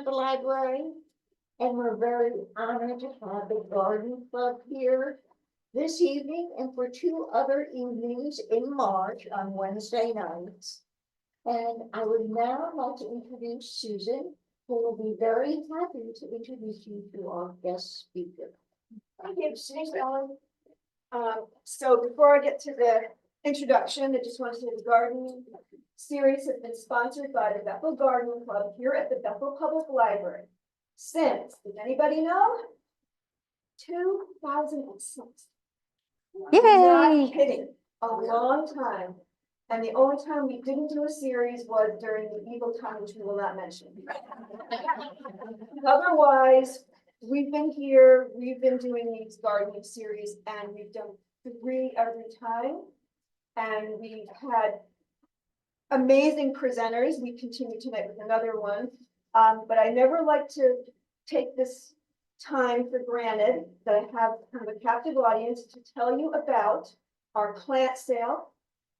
the library, and we're very honored to have the garden club here this evening and for 2 other evenings in March on Wednesday nights. And I would now like to introduce Susan, who will be very happy to introduce you to our guest speaker. Thank you, Ellen. So before I get to the introduction, I just want to say the gardening series has been sponsored by the Bethel Garden Club here at the Bethel Public Library since, does anybody know? 2006. Yay! Not kidding, a long time. And the only time we didn't do a series was during the evil time, which we will not mention. Otherwise, we've been here, we've been doing these gardening series, and we've done 3 every time. And we've had amazing presenters. We continue tonight with another one. But I never like to take this time for granted that I have kind of a captive audience to tell you about our plant sale.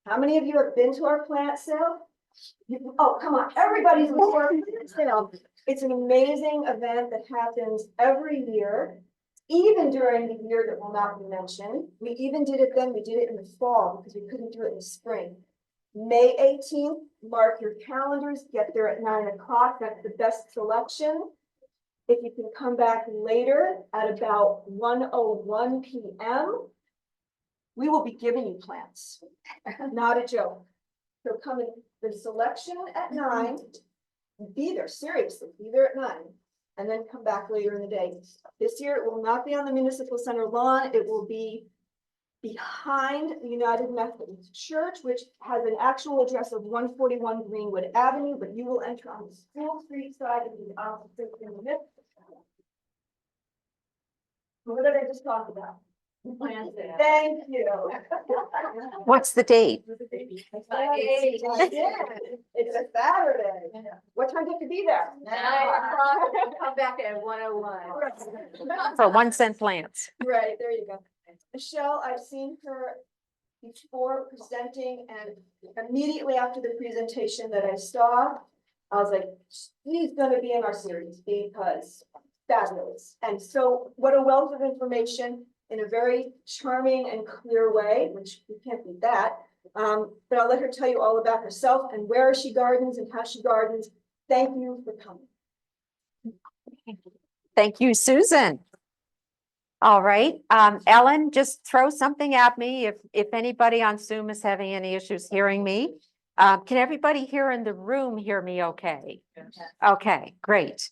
How many of you have been to our plant sale? Oh, come on, everybody's been to our plant sale. It's an amazing event that happens every year, even during the year that will not be mentioned. We even did it then, we did it in the fall because we couldn't do it in the spring. May 18th, mark your calendars, get there at 9 o'clock, that's the best selection. If you can come back later at about 1:01 p.m., we will be giving you plants, not a joke. So come in the selection at 9, be there, seriously, be there at 9, and then come back later in the day. This year, it will not be on the Municipal Center lawn, it will be behind the United Methodist Church, which has an actual address of 141 Greenwood Avenue, but you will enter on the School Street side of the opposite in the midst. What did I just talk about? Thank you. What's the date? It's a Saturday. What time do you have to be there? 9 o'clock. Come back at 1:01. For 1 cent plants. Right, there you go. Michelle, I've seen her before presenting, and immediately after the presentation that I saw, I was like, she's gonna be in our series because fabulous. And so what a wealth of information in a very charming and clear way, which we can't beat that. But I'll let her tell you all about herself and where she gardens and how she gardens. Thank you for coming. Thank you, Susan. All right, Ellen, just throw something at me if anybody on Zoom is having any issues hearing me. Can everybody here in the room hear me okay? Okay, great.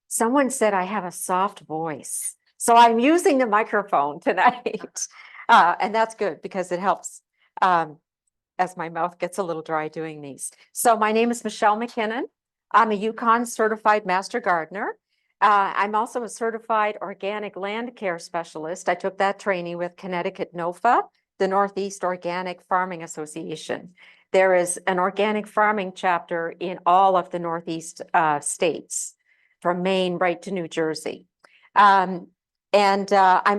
Someone said I have a soft voice, so I'm using the microphone tonight. And that's good because it helps as my mouth gets a little dry doing these. So my name is Michele MacKinnon. I'm a UCONN-certified master gardener. I'm also a certified organic land care specialist. I took that training with Connecticut NOFA, the Northeast Organic Farming Association. There is an organic farming chapter in all of the Northeast states, from Maine right to New Jersey. I'm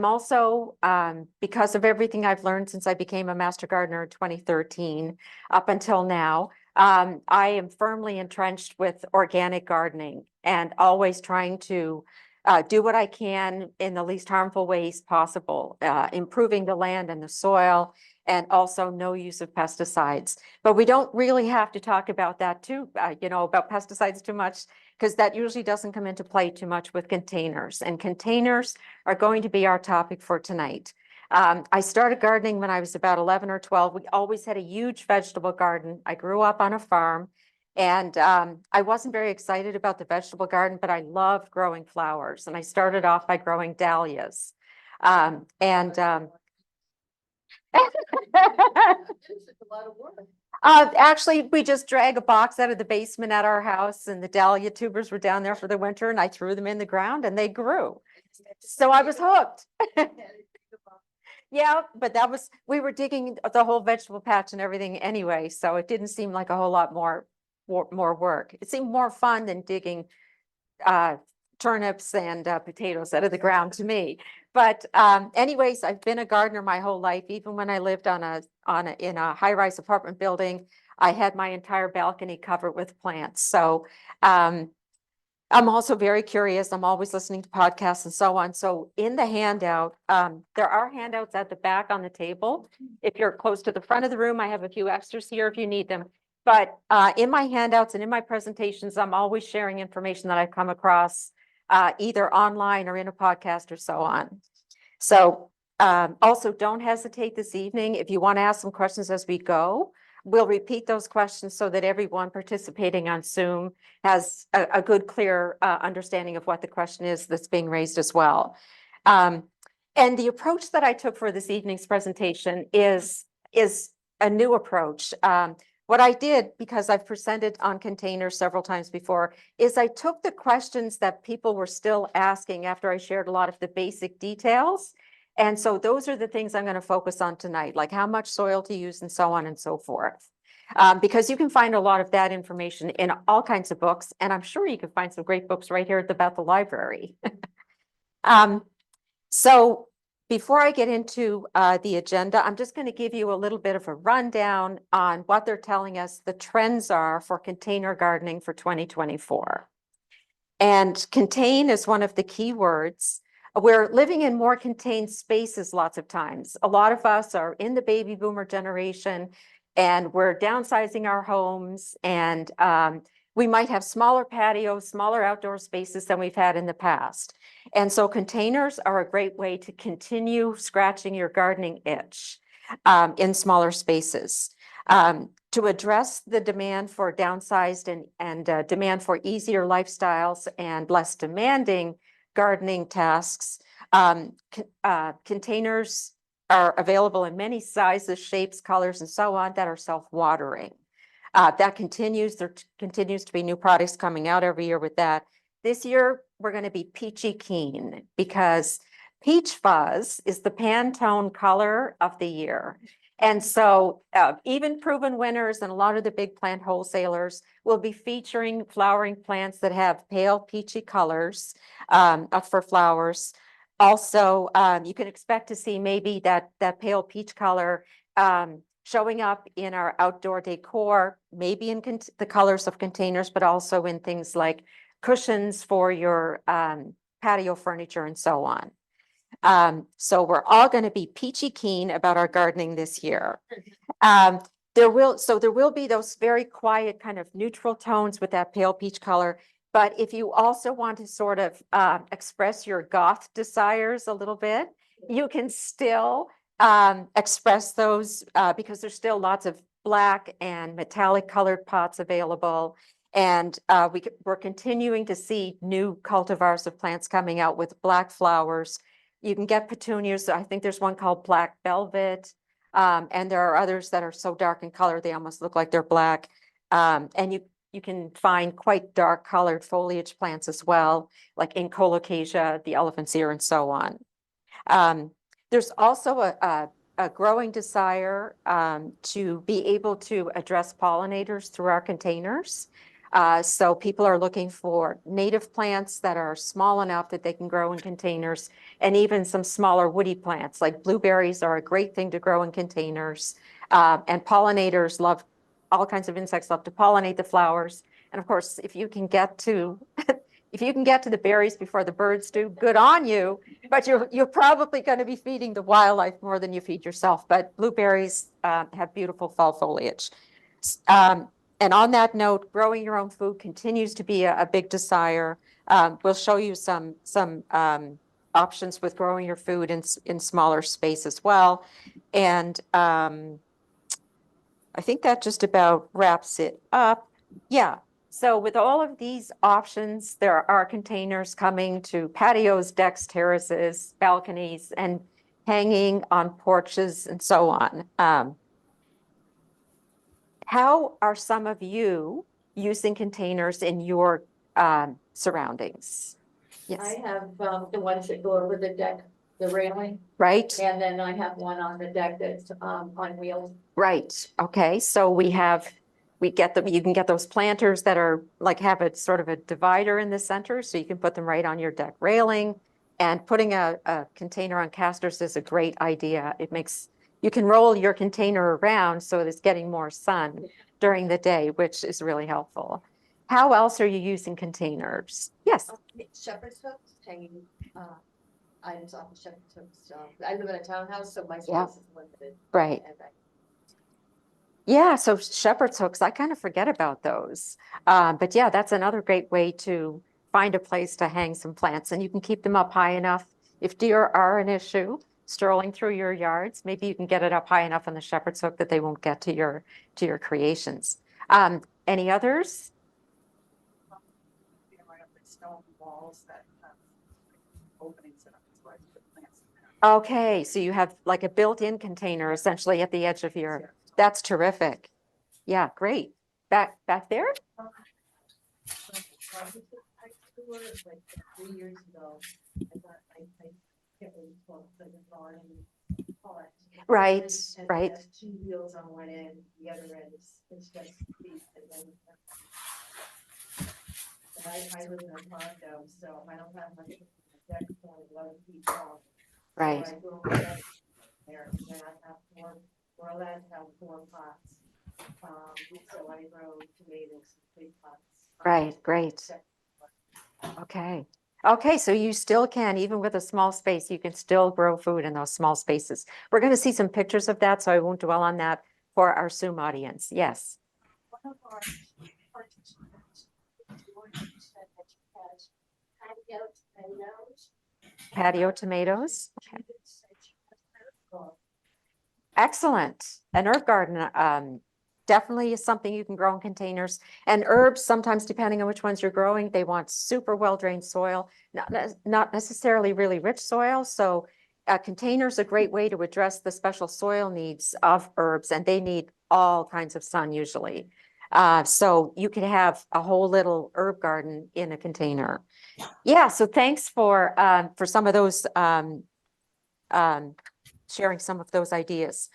also, because of everything I've learned since I became a master gardener in 2013 up until now, I am firmly entrenched with organic gardening and always trying to do what I can in the least harmful ways possible, improving the land and the soil, and also no use of pesticides. But we don't really have to talk about that too, about pesticides too much, because that usually doesn't come into play too much with containers. And containers are going to be our topic for tonight. I started gardening when I was about 11 or 12. We always had a huge vegetable garden. I grew up on a farm, and I wasn't very excited about the vegetable garden, but I loved growing flowers. And I started off by growing dahlias. Actually, we just drag a box out of the basement at our house, and the dahlia tubers were down there for the winter, and I threw them in the ground and they grew. So I was hooked. Yeah, but we were digging the whole vegetable patch and everything anyway, so it didn't seem like a whole lot more work. It seemed more fun than digging turnips and potatoes out of the ground to me. But anyways, I've been a gardener my whole life. Even when I lived in a high-rise apartment building, I had my entire balcony covered with plants. So I'm also very curious. I'm always listening to podcasts and so on. So in the handout, there are handouts at the back on the table. If you're close to the front of the room, I have a few extras here if you need them. But in my handouts and in my presentations, I'm always sharing information that I've come across either online or in a podcast or so on. So also don't hesitate this evening. If you want to ask some questions as we go, we'll repeat those questions so that everyone participating on Zoom has a good, clear understanding of what the question is that's being raised as well. And the approach that I took for this evening's presentation is a new approach. What I did, because I've presented on containers several times before, is I took the questions that people were still asking after I shared a lot of the basic details. And so those are the things I'm going to focus on tonight, like how much soil to use and so on and so forth. Because you can find a lot of that information in all kinds of books, and I'm sure you can find some great books right here at the Bethel Library. So before I get into the agenda, I'm just going to give you a little bit of a rundown on what they're telling us the trends are for container gardening for 2024. And contain is one of the key words. We're living in more contained spaces lots of times. A lot of us are in the baby boomer generation and we're downsizing our homes, and we might have smaller patios, smaller outdoor spaces than we've had in the past. And so containers are a great way to continue scratching your gardening itch in smaller spaces. To address the demand for downsized and demand for easier lifestyles and less demanding gardening tasks, containers are available in many sizes, shapes, colors, and so on that are self-watering. That continues. There continues to be new products coming out every year with that. This year, we're going to be peachy keen because peach fuzz is the Pantone color of the year. And so even proven winners and a lot of the big plant wholesalers will be featuring flowering plants that have pale peachy colors for flowers. Also, you can expect to see maybe that pale peach color showing up in our outdoor decor, maybe in the colors of containers, but also in things like cushions for your patio furniture and so on. So we're all going to be peachy keen about our gardening this year. There will be those very quiet kind of neutral tones with that pale peach color. But if you also want to sort of express your goth desires a little bit, you can still express those because there's still lots of black and metallic colored pots available. And we're continuing to see new cultivars of plants coming out with black flowers. You can get petunias. I think there's one called Black Velvet. And there are others that are so dark in color, they almost look like they're black. And you can find quite dark colored foliage plants as well, like in colocasia, the elephant's ear, and so on. There's also a growing desire to be able to address pollinators through our containers. So people are looking for native plants that are small enough that they can grow in containers, and even some smaller woody plants like blueberries are a great thing to grow in containers. And pollinators love, all kinds of insects love to pollinate the flowers. And of course, if you can get to the berries before the birds do, good on you. But you're probably going to be feeding the wildlife more than you feed yourself. But blueberries have beautiful fall foliage. And on that note, growing your own food continues to be a big desire. We'll show you some options with growing your food in smaller space as well. And I think that just about wraps it up. Yeah. So with all of these options, there are containers coming to patios, decks, terraces, balconies, and hanging on porches and so on. How are some of you using containers in your surroundings? Yes. I have the ones that go over the deck, the railing, Right, and then I have one on the deck that's on wheels. right. Okay, so we get them, you can get those planters that are like have a sort of a divider in the center, so you can put them right on your deck railing. And putting a container on casters is a great idea. It makes, you can roll your container around so that it's getting more sun during the day, which is really helpful. How else are you using containers? Yes, Shepherd's hooks, hanging, items off the shepherd's hooks. I live in a townhouse, so my Yeah. space is limited. right. And Yeah, so shepherd's hooks, I kind of forget about those. But yeah, that's another great way to find a place to hang some plants, and you can keep them up high enough. If deer are an issue strolling through your yards, maybe you can get it up high enough on the shepherd's hook that they won't get to your creations. Any others? Right up the stone walls that have openings in them, that's why I put plants in there. Okay, so you have like a built-in container essentially at the edge of your, that's terrific. Yeah, great. Back there? like 3 years ago, I thought I can't really talk the garden. Right, And right. it has 2 wheels on one end, the other end is just feet, and then. I live in a condo, so I don't have much of a deck for 11 feet tall. Right. So I grow my vegetables there, and then I have we're allowed to have 4 pots. So I grow tomatoes in big pots. Right, great. Okay. Okay, so you still can, even with a small space, you can still grow food in those small spaces. We're going to see some pictures of that, so I won't dwell on that for our Zoom audience. Yes. One of our participants, George, said that she has patio tomatoes. Patio tomatoes. She did say she has herb garden. Excellent. An herb garden definitely is something you can grow in containers. And herbs, sometimes depending on which ones you're growing, they want super well-drained soil, not necessarily really rich soil. So a container is a great way to address the special soil needs of herbs, and they need all kinds of sun usually. So you could have a whole little herb garden in a container. Yeah, so thanks for some of those sharing some of those ideas.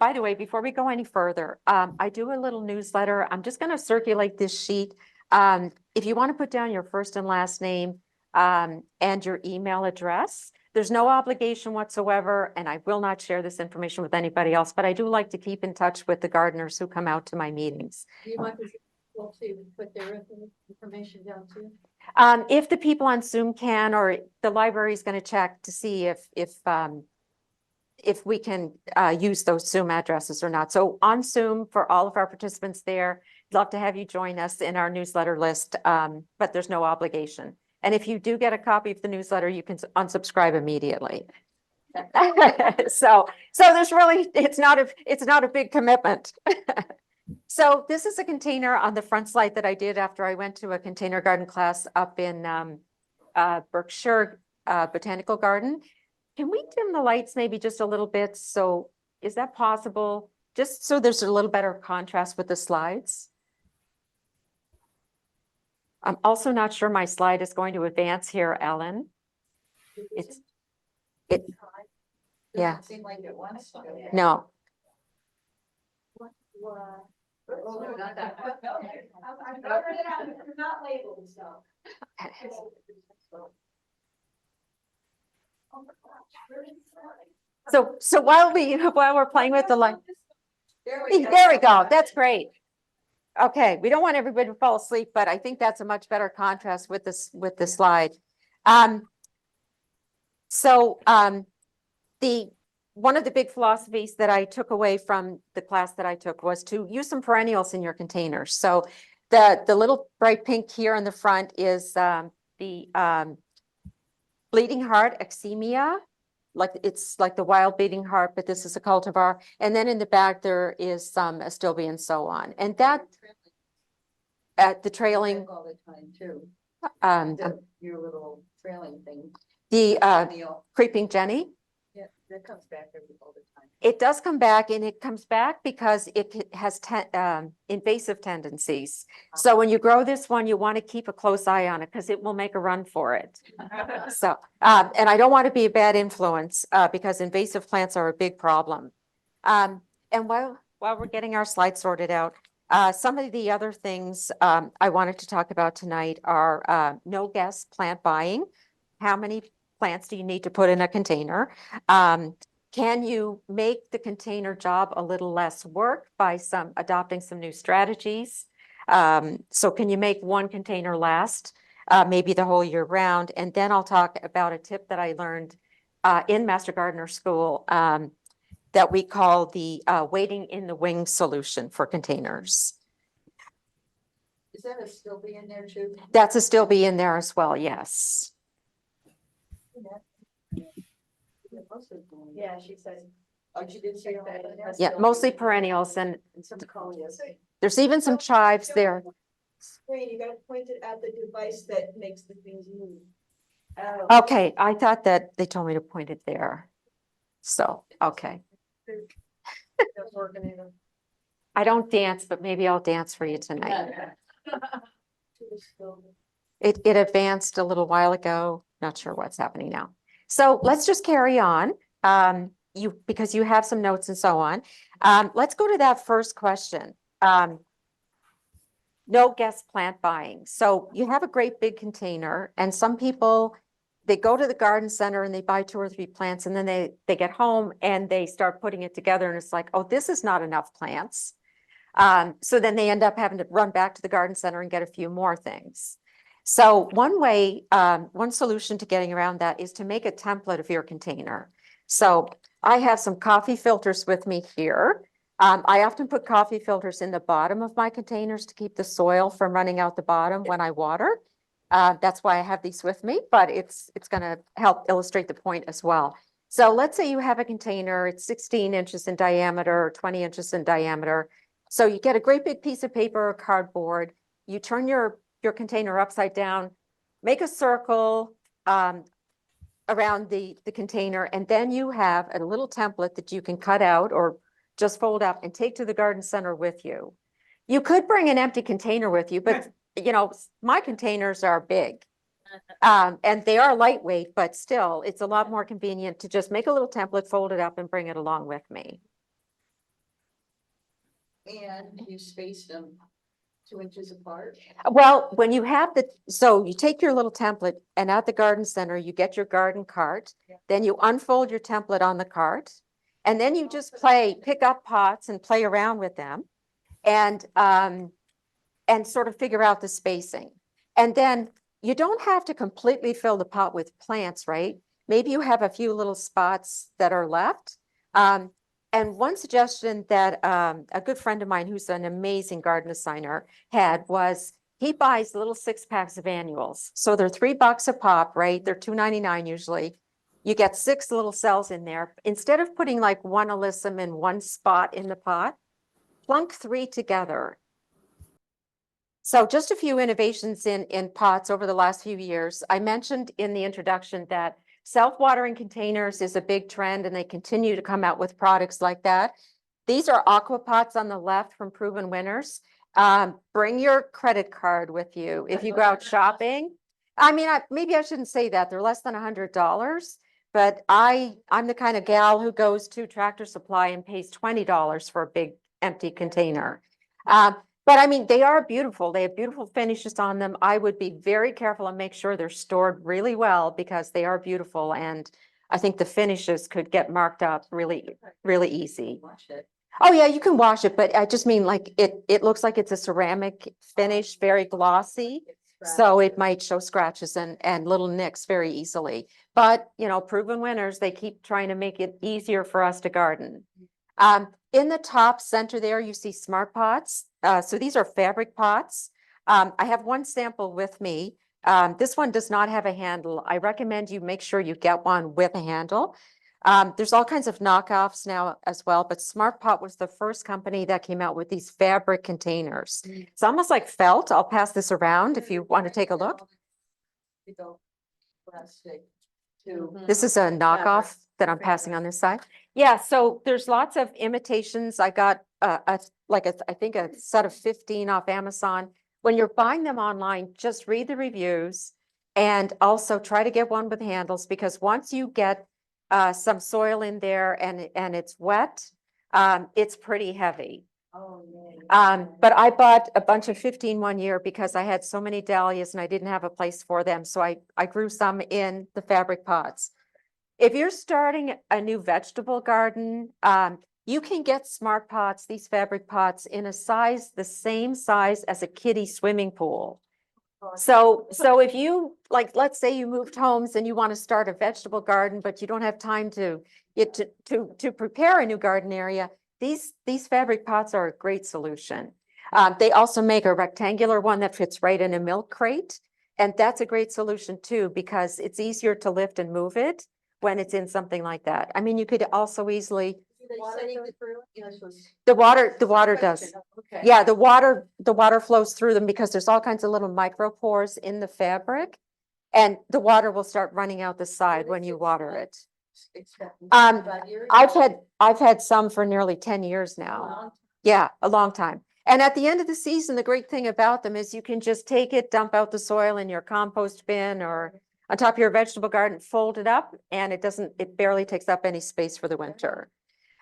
By the way, before we go any further, I do a little newsletter. I'm just going to circulate this sheet. If you want to put down your first and last name and your email address, there's no obligation whatsoever, and I will not share this information with anybody else, but I do like to keep in touch with the gardeners who come out to my meetings. Do you want people to put their information down too? If the people on Zoom can, or the library is going to check to see if we can use those Zoom addresses or not. So on Zoom, for all of our participants there, love to have you join us in our newsletter list, but there's no obligation. And if you do get a copy of the newsletter, you can unsubscribe immediately. So there's really, it's not a big commitment. So this is a container on the front slide that I did after I went to a container garden class up in Berkshire Botanical Garden. Can we dim the lights maybe just a little bit? So is that possible? Just so there's a little better contrast with the slides. I'm also not sure my slide is going to advance here, Ellen. Yeah. Doesn't seem like it wants to. No. Oh, no, not that. I'm covering it up, it's not labeled, so. So while we're playing with the light, There there we go. That's great. Okay, we don't want everybody to fall asleep, but I think that's a much better contrast with the slide. One of the big philosophies that I took away from the class that I took was to use some perennials in your containers. So the little bright pink here in the front is the bleeding heart exemia. It's like the wild bleeding heart, but this is a cultivar. And then in the back, there is some astilbe and so on. And that at the trailing, All the time too. Your little trailing thing. the Neil. creeping Jenny. Yeah, that comes back all the time. It does come back, and it comes back because it has invasive tendencies. So when you grow this one, you want to keep a close eye on it because it will make a run for it. So, and I don't want to be a bad influence because invasive plants are a big problem. And while we're getting our slides sorted out, some of the other things I wanted to talk about tonight are no guess plant buying. How many plants do you need to put in a container? Can you make the container job a little less work by adopting some new strategies? So can you make one container last, maybe the whole year round? And then I'll talk about a tip that I learned in Master Gardener School that we call the waiting in the wing solution for containers. Is that a still be in there too? That's a still be in there as well, yes. Yeah, she said. Oh, she did say that. Yeah, mostly perennials, and Some coleus. there's even some chives there. Screen, you gotta point it at the device that makes the things move. Oh. Okay, I thought that they told me to point it there. So, okay. That's working either. I don't dance, but maybe I'll dance for you tonight. It advanced a little while ago, not sure what's happening now. So let's just carry on. Because you have some notes and so on. Let's go to that first question. No guest plant buying. So you have a great big container, and some people, they go to the garden center and they buy 2 or 3 plants, and then they get home and they start putting it together, and it's like, oh, this is not enough plants. So then they end up having to run back to the garden center and get a few more things. So one way, one solution to getting around that is to make a template of your container. So I have some coffee filters with me here. I often put coffee filters in the bottom of my containers to keep the soil from running out the bottom when I water. That's why I have these with me, but it's going to help illustrate the point as well. So let's say you have a container, it's 16 inches in diameter, or 20 inches in diameter. So you get a great big piece of paper or cardboard, you turn your container upside down, make a circle around the container, and then you have a little template that you can cut out or just fold up and take to the garden center with you. You could bring an empty container with you, but you know, my containers are big. And they are lightweight, but still, it's a lot more convenient to just make a little template, fold it up, and bring it along with me. And you space them 2 inches apart. Well, when you have so you take your little template, and at the garden center, you get your garden cart, then you unfold your template on the cart, and then you just pick up pots and play around with them, and sort of figure out the spacing. And then you don't have to completely fill the pot with plants, right? Maybe you have a few little spots that are left. And one suggestion that a good friend of mine who's an amazing garden designer had was he buys little 6-packs of annuals. So they're $3 a pop, right? They're $2.99 usually. You get 6 little cells in there. Instead of putting like one alyssum in one spot in the pot, plunk 3 together. So just a few innovations in pots over the last few years. I mentioned in the introduction that self-watering containers is a big trend, and they continue to come out with products like that. These are aqua pots on the left from Proven Winners. Bring your credit card with you if you go out shopping. I mean, maybe I shouldn't say that. They're less than $100, but I'm the kind of gal who goes to Tractor Supply and pays $20 for a big empty container. But I mean, they are beautiful. They have beautiful finishes on them. I would be very careful and make sure they're stored really well, because they are beautiful. And I think the finishes could get marked up really, really easy. Oh yeah, you can wash it, but I just mean like it looks like it's a ceramic finish, very glossy. So it might show scratches and little nicks very easily. But, you know, Proven Winners, they keep trying to make it easier for us to garden. In the top center there, you see smart pots. So these are fabric pots. I have one sample with me. This one does not have a handle. I recommend you make sure you get one with a handle. There's all kinds of knockoffs now as well, but Smart Pot was the first company that came out with these fabric containers. It's almost like felt. I'll pass this around if you want to take a look. This is a knockoff that I'm passing on this side. Yeah, so there's lots of imitations. I got I think a set of 15 off Amazon. When you're buying them online, just read the reviews and also try to get one with handles, because once you get some soil in there and it's wet, it's pretty heavy. But I bought a bunch of 15 one year because I had so many dahlias and I didn't have a place for them. So I grew some in the fabric pots. If you're starting a new vegetable garden, You can get smart pots, these fabric pots, in a size, the same size as a kiddie swimming pool. So if you, like, let's say you moved homes and you want to start a vegetable garden, but you don't have time to prepare a new garden area, these fabric pots are a great solution. They also make a rectangular one that fits right in a milk crate. And that's a great solution too, because it's easier to lift and move it when it's in something like that. I mean, you could also easily, the water does. Yeah, the water flows through them because there's all kinds of little micro pores in the fabric. And the water will start running out the side when you water it. I've had some for nearly 10 years now. Yeah, a long time. And at the end of the season, the great thing about them is you can just take it, dump out the soil in your compost bin or on top of your vegetable garden, fold it up, and it barely takes up any space for the winter.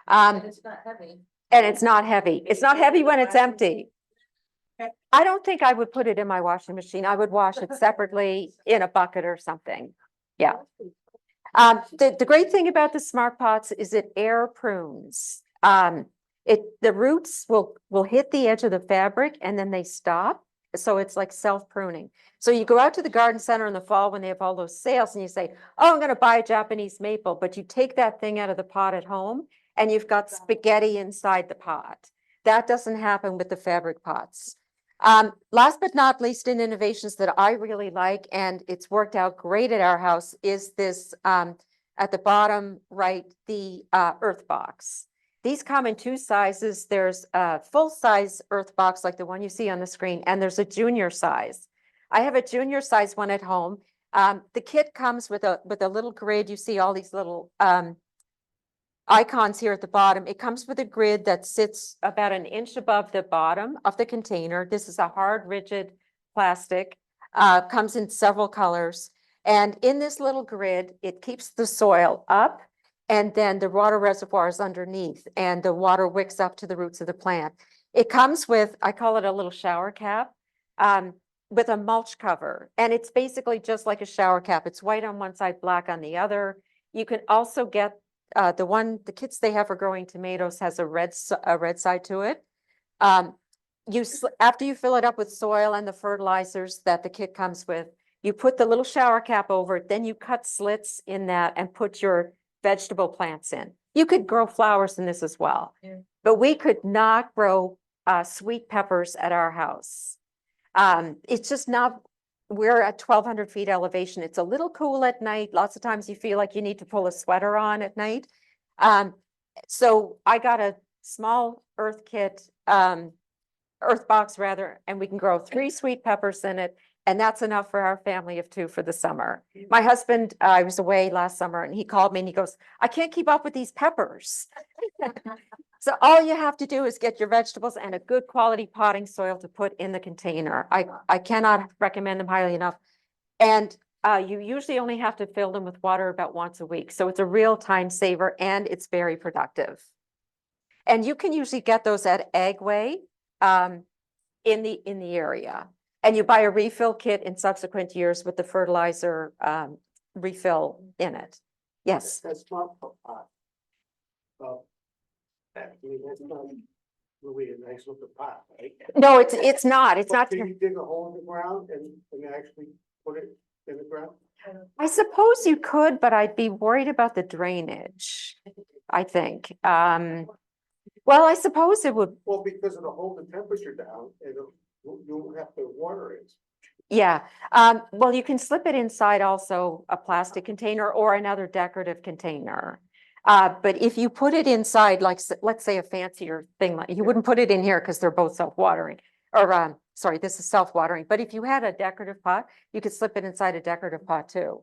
It's not heavy. And it's not heavy. It's not heavy when it's empty. I don't think I would put it in my washing machine. I would wash it separately in a bucket or something. Yeah. The great thing about the smart pots is it air prunes. The roots will hit the edge of the fabric and then they stop. So it's like self-pruning. So you go out to the garden center in the fall when they have all those sales and you say, oh, I'm going to buy a Japanese maple, but you take that thing out of the pot at home and you've got spaghetti inside the pot. That doesn't happen with the fabric pots. Last but not least in innovations that I really like, and it's worked out great at our house, is this at the bottom right, the earth box. These come in two sizes. There's a full-size earth box like the one you see on the screen, and there's a junior size. I have a junior size one at home. The kit comes with a little grid. You see all these little icons here at the bottom. It comes with a grid that sits about an inch above the bottom of the container. This is a hard, rigid plastic, comes in several colors. And in this little grid, it keeps the soil up and then the water reservoir is underneath and the water wicks up to the roots of the plant. It comes with, I call it a little shower cap, with a mulch cover. And it's basically just like a shower cap. It's white on one side, black on the other. You can also get the kits they have for growing tomatoes has a red side to it. After you fill it up with soil and the fertilizers that the kit comes with, you put the little shower cap over it, then you cut slits in that and put your vegetable plants in. You could grow flowers in this as well, but we could not grow sweet peppers at our house. It's just not, we're at 1,200 feet elevation. It's a little cool at night. Lots of times you feel like you need to pull a sweater on at night. So I got a small earth kit, earth box rather, and we can grow 3 sweet peppers in it. And that's enough for our family of 2 for the summer. My husband, I was away last summer and he called me and he goes, I can't keep up with these peppers. So all you have to do is get your vegetables and a good quality potting soil to put in the container. I cannot recommend them highly enough. And you usually only have to fill them with water about once a week. So it's a real time saver and it's very productive. And you can usually get those at Agway in the area. And you buy a refill kit in subsequent years with the fertilizer refill in it. Yes. That's not pot. That's not really a nice looking pot, right? No, it's not. It's not. Can you dig a hole in the ground and actually put it in the ground? I suppose you could, but I'd be worried about the drainage, I think. Well, I suppose it would. Well, because it'll hold the temperature down and you'll have to water it. Yeah. Well, you can slip it inside also a plastic container or another decorative container. But if you put it inside, like, let's say a fancier thing, like you wouldn't put it in here because they're both self-watering or, sorry, this is self-watering. But if you had a decorative pot, you could slip it inside a decorative pot too.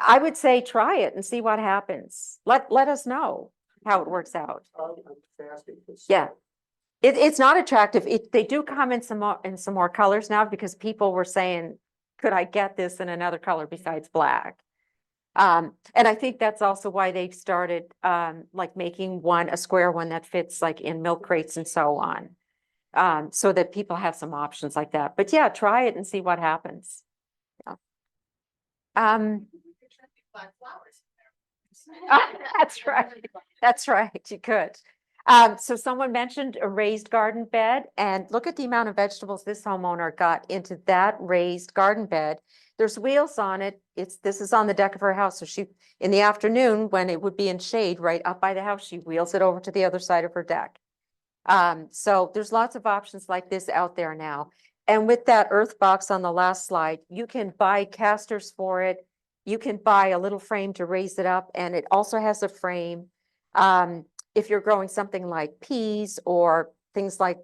I would say try it and see what happens. Let us know how it works out. I'm fasting. Yeah. It's not attractive. They do come in some more colors now because people were saying, could I get this in another color besides black? And I think that's also why they've started like making a square one that fits like in milk crates and so on. So that people have some options like that. But yeah, try it and see what happens. Yeah. That's right. That's right. You could. So someone mentioned a raised garden bed, and look at the amount of vegetables this homeowner got into that raised garden bed. There's wheels on it. This is on the deck of her house. So she, in the afternoon, when it would be in shade right up by the house, she wheels it over to the other side of her deck. So there's lots of options like this out there now. And with that earth box on the last slide, you can buy casters for it. You can buy a little frame to raise it up, and it also has a frame. If you're growing something like peas or things like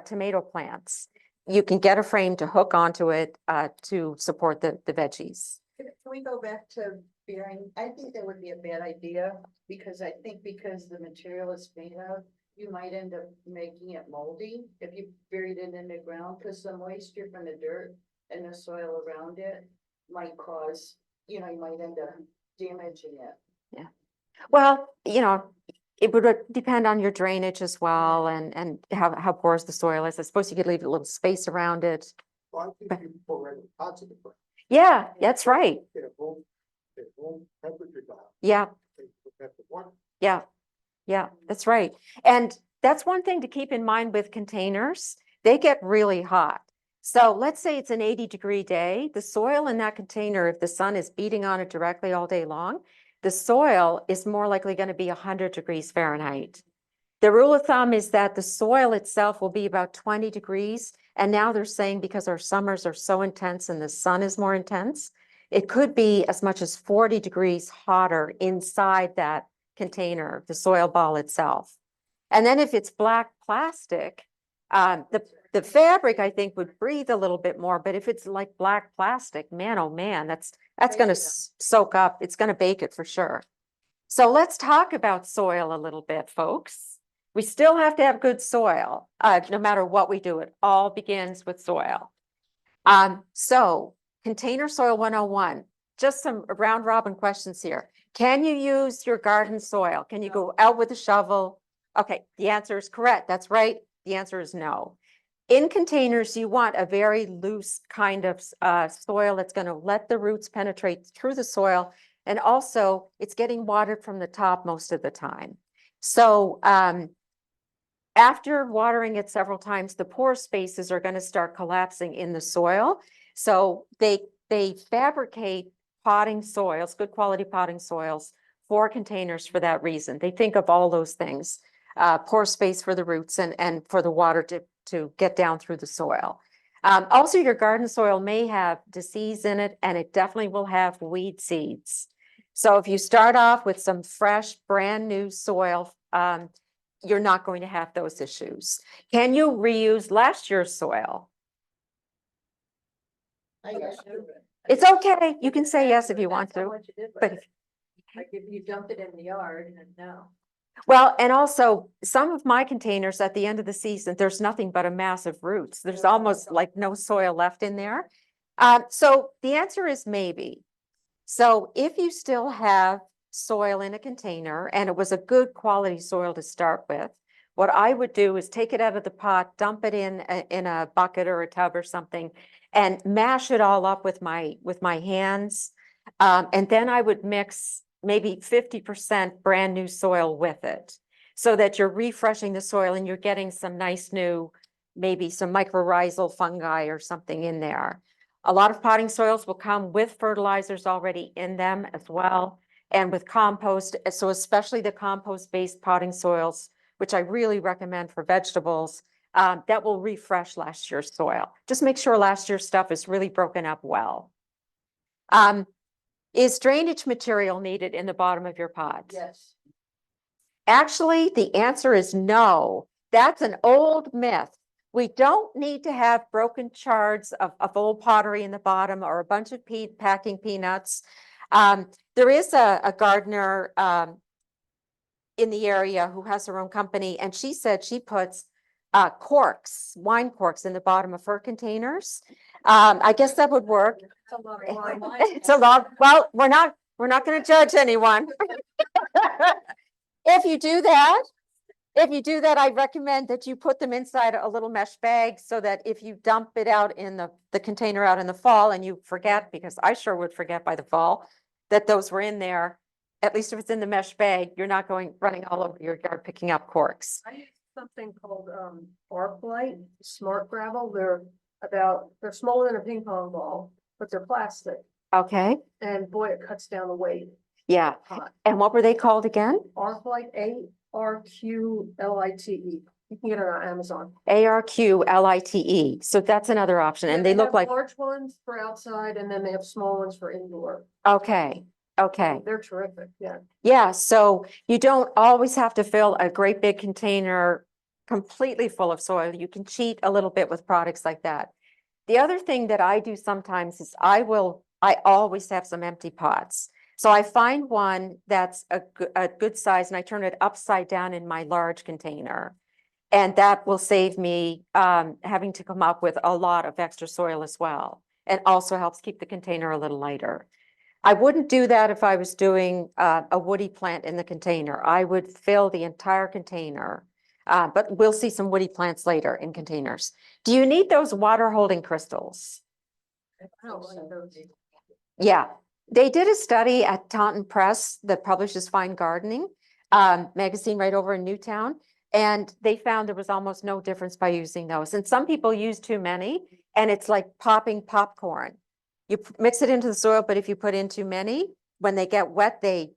tomato plants, you can get a frame to hook onto it to support the veggies. Can we go back to bearing? I think that would be a bad idea, because I think because the material is made of, you might end up making it moldy if you buried it in the ground, because the moisture from the dirt and the soil around it might cause, you might end up damaging it. Well, it would depend on your drainage as well, and how porous the soil is. I suppose you could leave a little space around it. Well, I think you put random pots in the ground. Yeah, that's right. Get a room temperature down. Yeah, And you have to water. yeah, yeah, that's right. And that's one thing to keep in mind with containers. They get really hot. So let's say it's an 80-degree day. The soil in that container, if the sun is beating on it directly all day long, the soil is more likely going to be 100 degrees Fahrenheit. The rule of thumb is that the soil itself will be about 20 degrees. And now they're saying because our summers are so intense and the sun is more intense, it could be as much as 40 degrees hotter inside that container, the soil ball itself. And then if it's black plastic, the fabric, I think, would breathe a little bit more, but if it's like black plastic, man, oh man, that's going to soak up. It's going to bake it for sure. So let's talk about soil a little bit, folks. We still have to have good soil, no matter what we do. It all begins with soil. So container soil 101, just some round robin questions here. Can you use your garden soil? Can you go out with a shovel? Okay, the answer is correct. That's right. The answer is no. In containers, you want a very loose kind of soil that's going to let the roots penetrate through the soil. And also, it's getting watered from the top most of the time. So after watering it several times, the pore spaces are going to start collapsing in the soil. So they fabricate potting soils, good quality potting soils, for containers for that reason. They think of all those things, pore space for the roots and for the water to get down through the soil. Also, your garden soil may have disease in it, and it definitely will have weed seeds. So if you start off with some fresh, brand new soil, you're not going to have those issues. Can you reuse last year's soil? I guess. It's okay. You can say yes if you want to. But Like if you dump it in the yard, and no. well, and also some of my containers at the end of the season, there's nothing but a mass of roots. There's almost like no soil left in there. So the answer is maybe. So if you still have soil in a container and it was a good quality soil to start with, what I would do is take it out of the pot, dump it in a bucket or a tub or something, and mash it all up with my hands. And then I would mix maybe 50% brand new soil with it, so that you're refreshing the soil and you're getting some nice new, maybe some mycorrhizal fungi or something in there. A lot of potting soils will come with fertilizers already in them as well, and with compost. So especially the compost-based potting soils, which I really recommend for vegetables, that will refresh last year's soil. Just make sure last year's stuff is really broken up well. Is drainage material needed in the bottom of your pot? Yes. Actually, the answer is no. That's an old myth. We don't need to have broken shards of old pottery in the bottom or a bunch of packing peanuts. There is a gardener in the area who has her own company, and she said she puts corks, wine corks in the bottom of her containers. I guess that would work. It's a lot. Well, we're not going to judge anyone. If you do that, I recommend that you put them inside a little mesh bag, so that if you dump it out in the container out in the fall and you forget, because I sure would forget by the fall, that those were in there, at least if it's in the mesh bag, you're not running all over your yard picking up corks. I use something called Arclight Smart Gravel. They're smaller than a ping pong ball, but they're plastic. Okay, And boy, it cuts down the weight. yeah. Hot. And what were they called again? Arclight, ARQLITE. You can get it on Amazon. ARQLITE. So that's another option, and Yeah, they look have like, large ones for outside, and then they have small ones for indoor. okay, okay. They're terrific, yeah. Yeah, so you don't always have to fill a great big container completely full of soil. You can cheat a little bit with products like that. The other thing that I do sometimes is I always have some empty pots. So I find one that's a good size and I turn it upside down in my large container. And that will save me having to come up with a lot of extra soil as well. And also helps keep the container a little lighter. I wouldn't do that if I was doing a woody plant in the container. I would fill the entire container. But we'll see some woody plants later in containers. Do you need those water holding crystals? I don't like those. Yeah, they did a study at Taunton Press that publishes Fine Gardening magazine right over in Newtown. And they found there was almost no difference by using those. And some people use too many and it's like popping popcorn. You mix it into the soil, but if you put in too many, when they get wet, they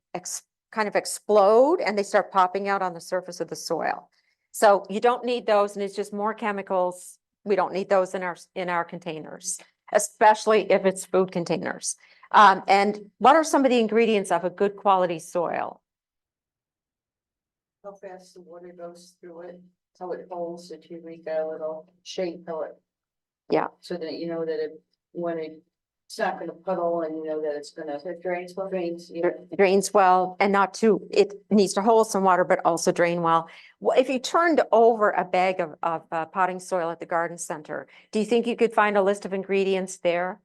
kind of explode and they start popping out on the surface of the soil. So you don't need those, and it's just more chemicals. We don't need those in our containers, especially if it's food containers. And what are some of the ingredients of a good quality soil? How fast the water goes through it, how it holds, if you make a little shape, how it. Yeah. So that you know that it's not gonna puddle and you know that it's gonna. It drains well. Drains well, and not too, it needs to hold some water, but also drain well. If you turned over a bag of potting soil at the garden center, do you think you could find a list of ingredients there?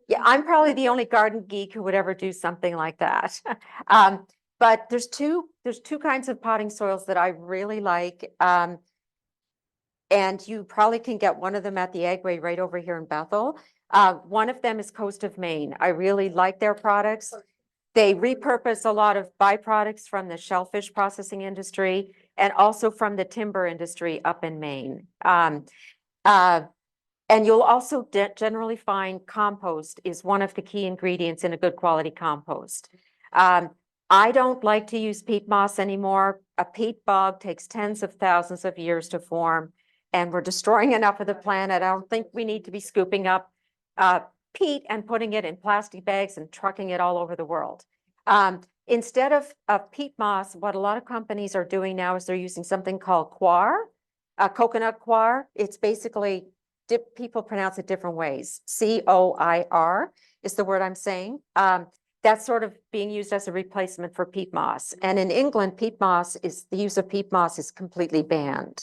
Yeah, I'm probably the only garden geek who would ever do something like that. But there's two kinds of potting soils that I really like. And you probably can get one of them at the Agway right over here in Bethel. One of them is Coast of Maine. I really like their products. They repurpose a lot of byproducts from the shellfish processing industry and also from the timber industry up in Maine. And you'll also generally find compost is one of the key ingredients in a good quality compost. I don't like to use peat moss anymore. A peat bog takes tens of thousands of years to form, and we're destroying enough of the planet. I don't think we need to be scooping up peat and putting it in plastic bags and trucking it all over the world. Instead of peat moss, what a lot of companies are doing now is they're using something called coir, coconut coir. It's basically, people pronounce it different ways. COIR is the word I'm saying. That's sort of being used as a replacement for peat moss. And in England, the use of peat moss is completely banned.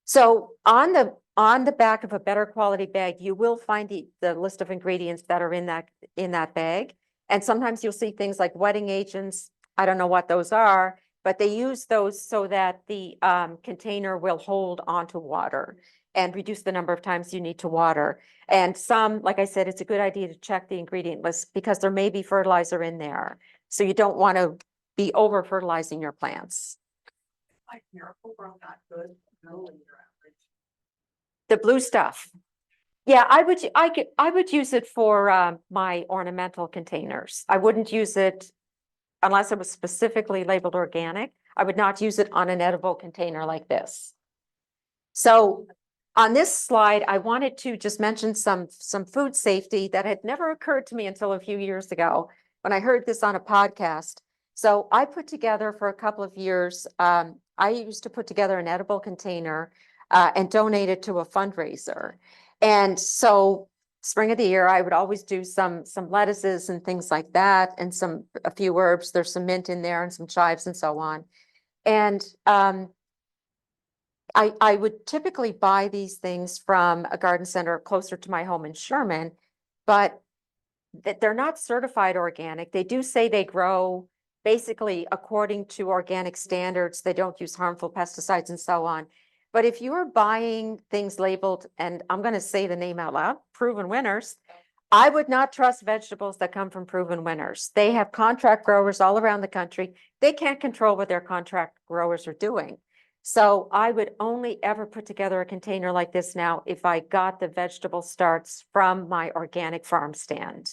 So on the back of a better quality bag, you will find the list of ingredients that are in that bag. And sometimes you'll see things like wetting agents. I don't know what those are, but they use those so that the container will hold onto water and reduce the number of times you need to water. And some, like I said, it's a good idea to check the ingredient list because there may be fertilizer in there. So you don't want to be over fertilizing your plants. Like Miracle-Gro not good, no, in your average. The blue stuff. Yeah, I would use it for my ornamental containers. I wouldn't use it unless it was specifically labeled organic. I would not use it on an edible container like this. So on this slide, I wanted to just mention some food safety that had never occurred to me until a few years ago when I heard this on a podcast. So I put together for a couple of years, I used to put together an edible container and donate it to a fundraiser. And so spring of the year, I would always do some lettuces and things like that, and a few herbs. There's some mint in there and some chives and so on. And I would typically buy these things from a garden center closer to my home in Sherman, but they're not certified organic. They do say they grow basically according to organic standards. They don't use harmful pesticides and so on. But if you are buying things labeled, and I'm going to say the name out loud, Proven Winners, I would not trust vegetables that come from proven winners. They have contract growers all around the country. They can't control what their contract growers are doing. So I would only ever put together a container like this now if I got the vegetable starts from my organic farm stand.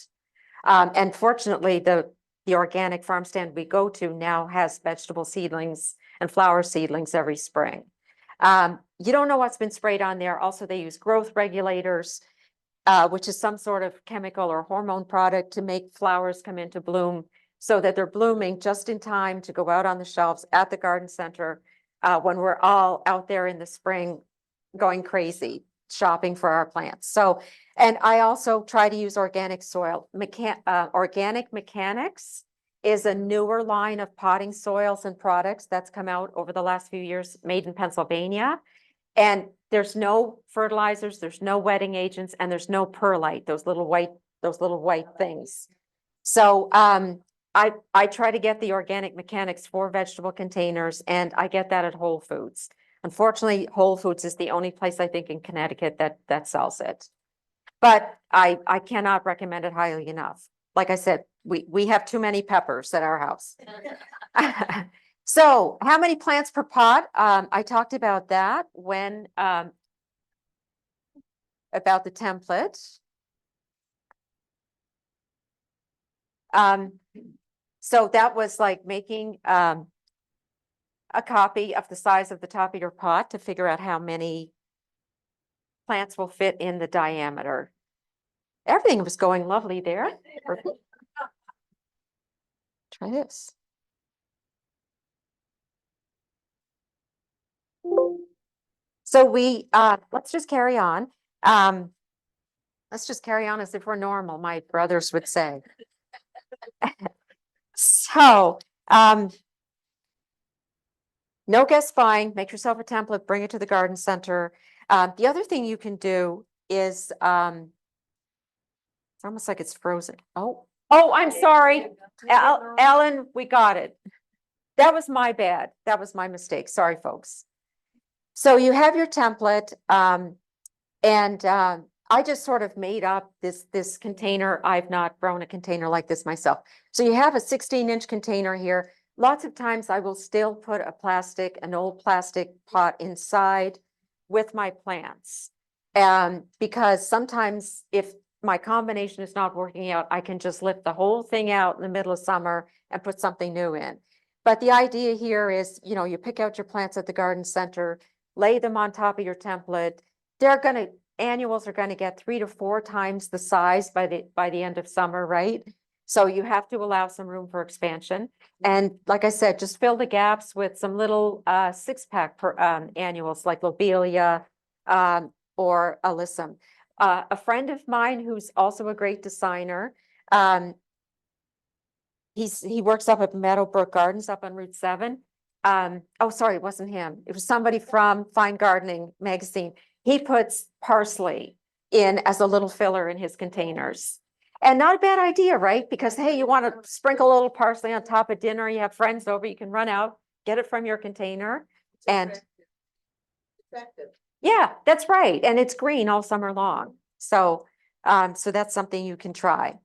And fortunately, the organic farm stand we go to now has vegetable seedlings and flower seedlings every spring. You don't know what's been sprayed on there. Also, they use growth regulators, which is some sort of chemical or hormone product to make flowers come into bloom so that they're blooming just in time to go out on the shelves at the garden center when we're all out there in the spring going crazy shopping for our plants. So, and I also try to use organic soil. Organic Mechanics is a newer line of potting soils and products that's come out over the last few years, made in Pennsylvania. And there's no fertilizers, there's no wetting agents, and there's no perlite, those little white things. So I try to get the Organic Mechanics for vegetable containers, and I get that at Whole Foods. Unfortunately, Whole Foods is the only place I think in Connecticut that sells it. But I cannot recommend it highly enough. Like I said, we have too many peppers at our house. So how many plants per pot? I talked about that when about the template. So that was like making a copy of the size of the top of your pot to figure out how many plants will fit in the diameter. Everything was going lovely there. Try this. So we, let's just carry on. Let's just carry on as if we're normal, my brothers would say. So, no guest buying, make yourself a template, bring it to the garden center. The other thing you can do is, it's almost like it's frozen. Oh, I'm sorry. Ellen, we got it. That was my bad. That was my mistake. Sorry, folks. So you have your template, and I just sort of made up this container. I've not grown a container like this myself. So you have a 16-inch container here. Lots of times I will still put an old plastic pot inside with my plants. Because sometimes if my combination is not working out, I can just lift the whole thing out in the middle of summer and put something new in. But the idea here is, you pick out your plants at the garden center, lay them on top of your template. Annuals are going to get 3 to 4 times the size by the end of summer, right? So you have to allow some room for expansion. And like I said, just fill the gaps with some little 6-pack annuals like lobelia or alyssum. A friend of mine who's also a great designer, he works up at Meadowbrook Gardens up on Route 7. Oh, sorry, it wasn't him. It was somebody from Fine Gardening magazine. He puts parsley in as a little filler in his containers. And not a bad idea, right? Because, hey, you want to sprinkle a little parsley on top of dinner, you have friends over, you can run out, get it from your container. And Effective. yeah, that's right. And it's green all summer long. So, so that's something you can try.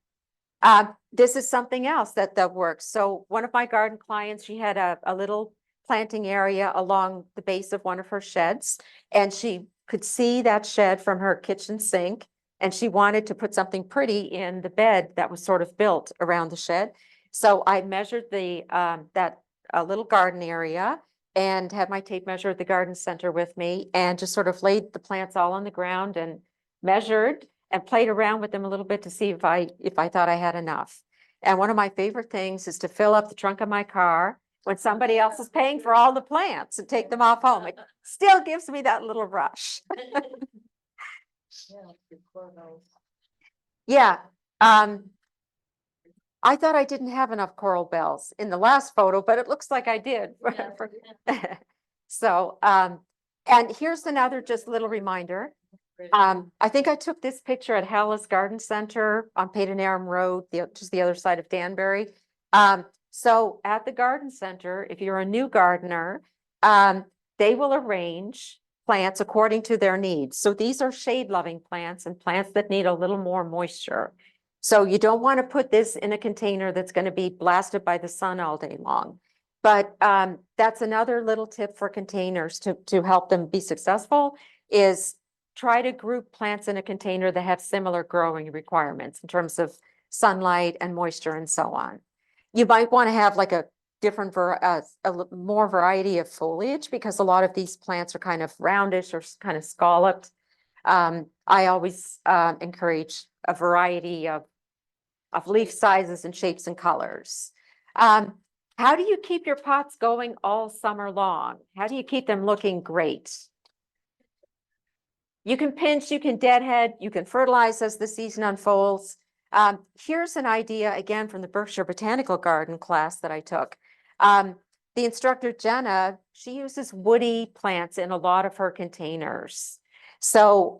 This is something else that works. So one of my garden clients, she had a little planting area along the base of one of her sheds, and she could see that shed from her kitchen sink, and she wanted to put something pretty in the bed that was sort of built around the shed. So I measured that little garden area and had my tape measure at the garden center with me, and just sort of laid the plants all on the ground and measured and played around with them a little bit to see if I thought I had enough. And one of my favorite things is to fill up the trunk of my car when somebody else is paying for all the plants and take them off home. It still gives me that little rush. Yeah. I thought I didn't have enough coral bells in the last photo, but it looks like I did. So, and here's another just little reminder. I think I took this picture at Hallis Garden Center on Peyton Aram Road, just the other side of Danbury. So at the garden center, if you're a new gardener, they will arrange plants according to their needs. So these are shade-loving plants and plants that need a little more moisture. So you don't want to put this in a container that's going to be blasted by the sun all day long. But that's another little tip for containers to help them be successful is try to group plants in a container that have similar growing requirements in terms of sunlight and moisture and so on. You might want to have like a different more variety of foliage because a lot of these plants are kind of roundish or kind of scalloped. I always encourage a variety of leaf sizes and shapes and colors. How do you keep your pots going all summer long? How do you keep them looking great? You can pinch, you can deadhead, you can fertilize as the season unfolds. Here's an idea again from the Berkshire Botanical Garden class that I took. The instructor, Jenna, she uses woody plants in a lot of her containers. So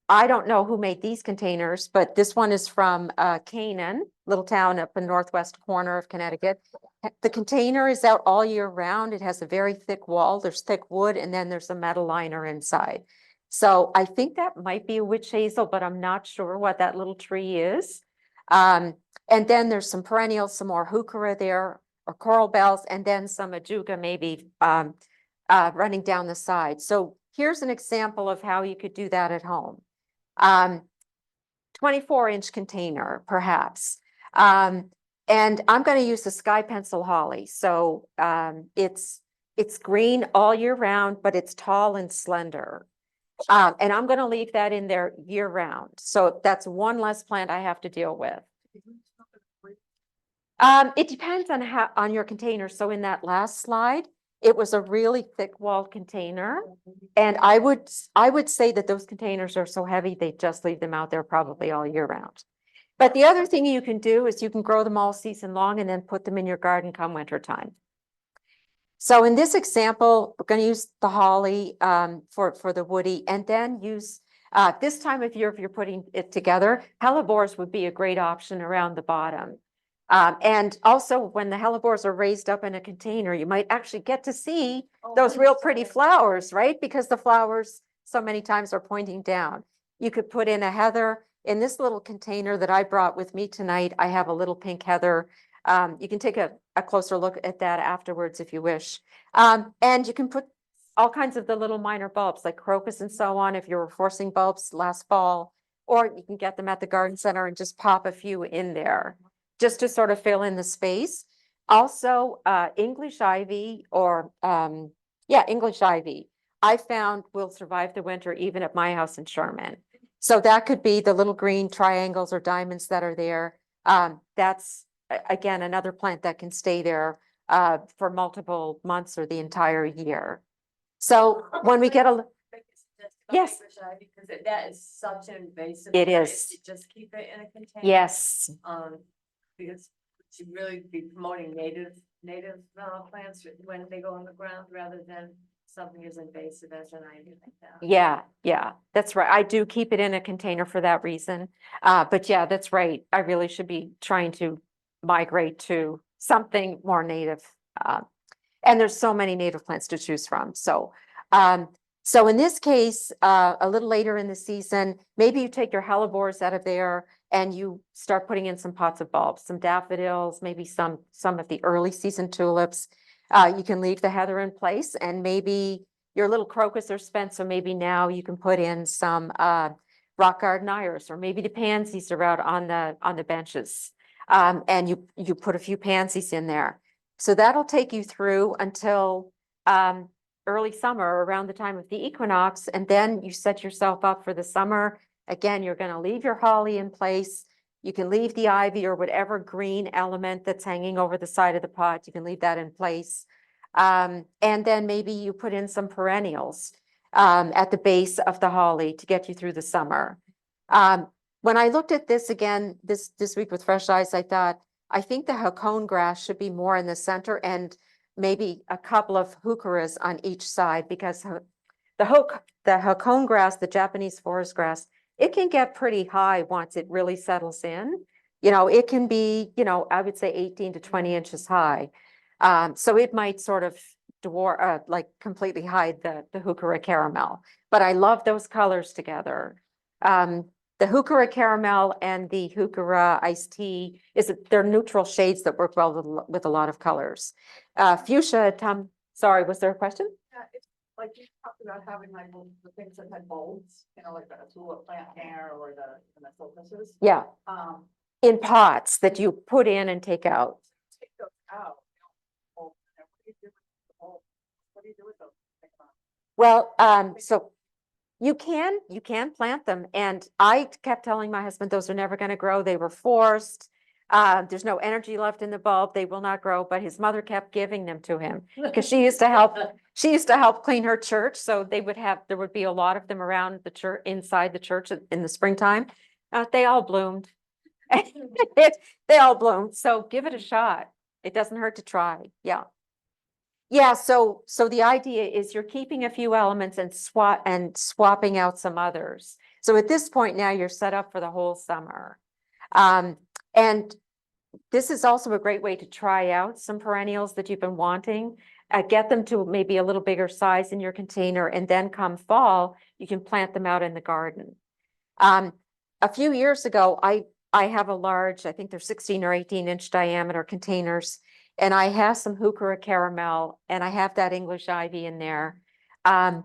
I don't know who made these containers, but this one is from Canaan, little town up in northwest corner of Connecticut. The container is out all year round. It has a very thick wall. There's thick wood, and then there's a metal liner inside. So I think that might be a witch hazel, but I'm not sure what that little tree is. And then there's some perennials, some more heuchera there, or coral bells, and then some ajuga maybe running down the side. So here's an example of how you could do that at home. 24-inch container, perhaps. And I'm going to use the sky pencil holly. So it's green all year round, but it's tall and slender. And I'm going to leave that in there year round. So that's one less plant I have to deal with. It depends on your container. So in that last slide, it was a really thick walled container. And I would say that those containers are so heavy, they just leave them out there probably all year round. But the other thing you can do is you can grow them all season long and then put them in your garden come winter time. So in this example, we're going to use the holly for the woody, and then use this time of year, if you're putting it together, hellebores would be a great option around the bottom. And also when the hellebores are raised up in a container, you might actually get to see those real pretty flowers, right? Because the flowers so many times are pointing down. You could put in a heather. In this little container that I brought with me tonight, I have a little pink heather. You can take a closer look at that afterwards if you wish. And you can put all kinds of the little minor bulbs like crocus and so on if you were forcing bulbs last fall, or you can get them at the garden center and just pop a few in there just to sort of fill in the space. Also, English ivy or English ivy, I found will survive the winter even at my house in Sherman. So that could be the little green triangles or diamonds that are there. That's again, another plant that can stay there for multiple months or the entire year. So when we get yes, because that is such an invasive. it is. Just keep it in a container. Yes. Because you really be promoting native plants when they go on the ground rather than something as invasive as an ivy like that. Yeah, that's right. I do keep it in a container for that reason. But yeah, that's right. I really should be trying to migrate to something more native. And there's so many native plants to choose from. So, so in this case, a little later in the season, maybe you take your hellebores out of there and you start putting in some pots of bulbs, some daffodils, maybe some of the early season tulips. You can leave the heather in place, and maybe your little crocus are spent. So maybe now you can put in some rock garden iris, or maybe the pansies are out on the benches. And you put a few pansies in there. So that'll take you through until early summer, around the time of the equinox, and then you set yourself up for the summer. Again, you're going to leave your holly in place. You can leave the ivy or whatever green element that's hanging over the side of the pot. You can leave that in place. And then maybe you put in some perennials at the base of the holly to get you through the summer. When I looked at this again this week with fresh eyes, I thought, I think the jacone grass should be more in the center and maybe a couple of heucheras on each side, because the jacone grass, the Japanese forest grass, it can get pretty high once it really settles in. You know, it can be, I would say 18 to 20 inches high. So it might sort of like completely hide the heuchera caramel. But I love those colors together. The heuchera caramel and the heuchera iced tea they're neutral shades that work well with a lot of colors. Fuchsia, Tom, sorry, was there a question? Yeah, it's like you talked about having like the things that had bulbs, like the tulip plant hair or the focuses. Yeah, in pots that you put in and take out. Take those out. What do you do with the bulbs? What do you do with those? Well, so you can plant them. And I kept telling my husband, those are never going to grow. They were forced. There's no energy left in the bulb. They will not grow. But his mother kept giving them to him because she used to help clean her church. So there would be a lot of them around the church, inside the church in the springtime. They all bloomed. They all bloomed. So give it a shot. It doesn't hurt to try. Yeah. Yeah, so the idea is you're keeping a few elements and swapping out some others. So at this point now you're set up for the whole summer. And this is also a great way to try out some perennials that you've been wanting. Get them to maybe a little bigger size in your container, and then come fall, you can plant them out in the garden. A few years ago, I have a large, I think they're 16 or 18-inch diameter containers. And I have some heuchera caramel, and I have that English ivy in there. And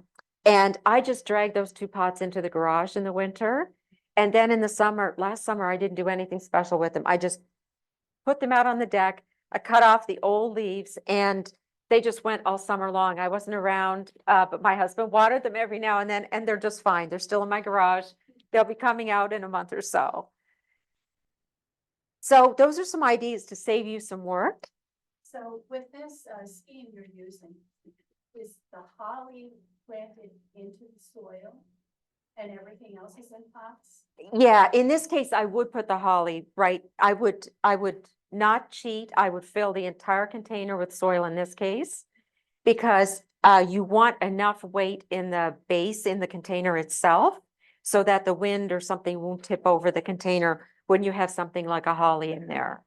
I just dragged those 2 pots into the garage in the winter. And then in the summer, last summer, I didn't do anything special with them. I just put them out on the deck. I cut off the old leaves, and they just went all summer long. I wasn't around, but my husband watered them every now and then, and they're just fine. They're still in my garage. They'll be coming out in a month or so. So those are some ideas to save you some work. So with this scheme you're using, is the holly planted into the soil and everything else is in pots? Yeah, in this case, I would put the holly, right? I would not cheat. I would fill the entire container with soil in this case, because you want enough weight in the base in the container itself so that the wind or something won't tip over the container when you have something like a holly in there.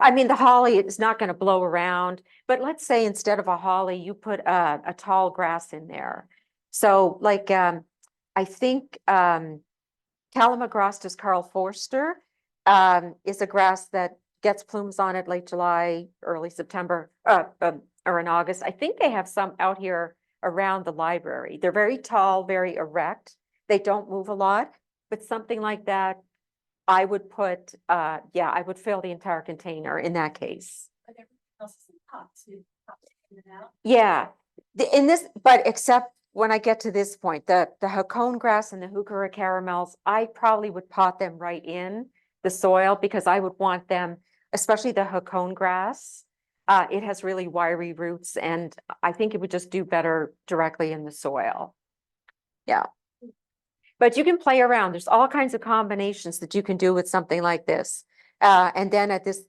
I mean, the holly is not going to blow around, but let's say instead of a holly, you put a tall grass in there. So like, I think Calamagrostis Carl Forster is a grass that gets plumes on it late July, early September, or in August. I think they have some out here around the library. They're very tall, very erect. They don't move a lot, but something like that, I would put, I would fill the entire container in that case. But everything else is in pots, you pop it in and out. Yeah, in this, but except when I get to this point, the jacone grass and the heuchera caramels, I probably would pot them right in the soil because I would want them, especially the jacone grass. It has really wiry roots, and I think it would just do better directly in the soil. Yeah. But you can play around. There's all kinds of combinations that you can do with something like this. And then at this,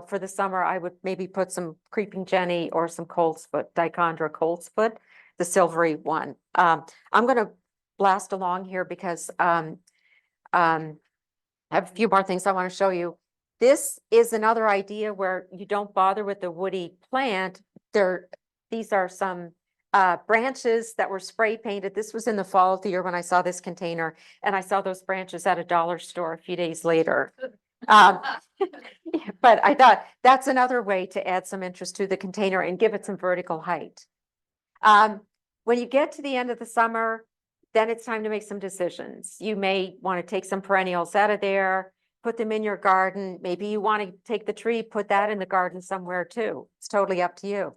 for the summer, I would maybe put some creeping jenny or some coltsfoot, Dichondra coltsfoot, the silvery one. I'm going to blast along here because I have a few more things I want to show you. This is another idea where you don't bother with the woody plant. These are some branches that were spray painted. This was in the fall of the year when I saw this container, and I saw those branches at a dollar store a few days later. But I thought that's another way to add some interest to the container and give it some vertical height. When you get to the end of the summer, then it's time to make some decisions. You may want to take some perennials out of there, put them in your garden. Maybe you want to take the tree, put that in the garden somewhere too. It's totally up to you.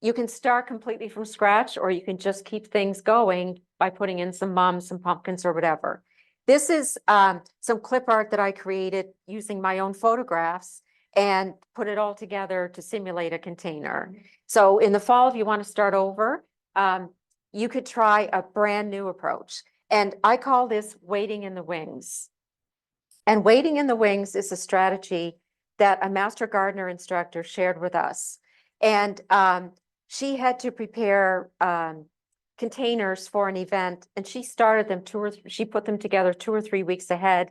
You can start completely from scratch, or you can just keep things going by putting in some mums, some pumpkins or whatever. This is some clip art that I created using my own photographs and put it all together to simulate a container. So in the fall, if you want to start over, you could try a brand new approach. And I call this waiting in the wings. And waiting in the wings is a strategy that a master gardener instructor shared with us. And she had to prepare containers for an event, and she started them she put them together 2 or 3 weeks ahead,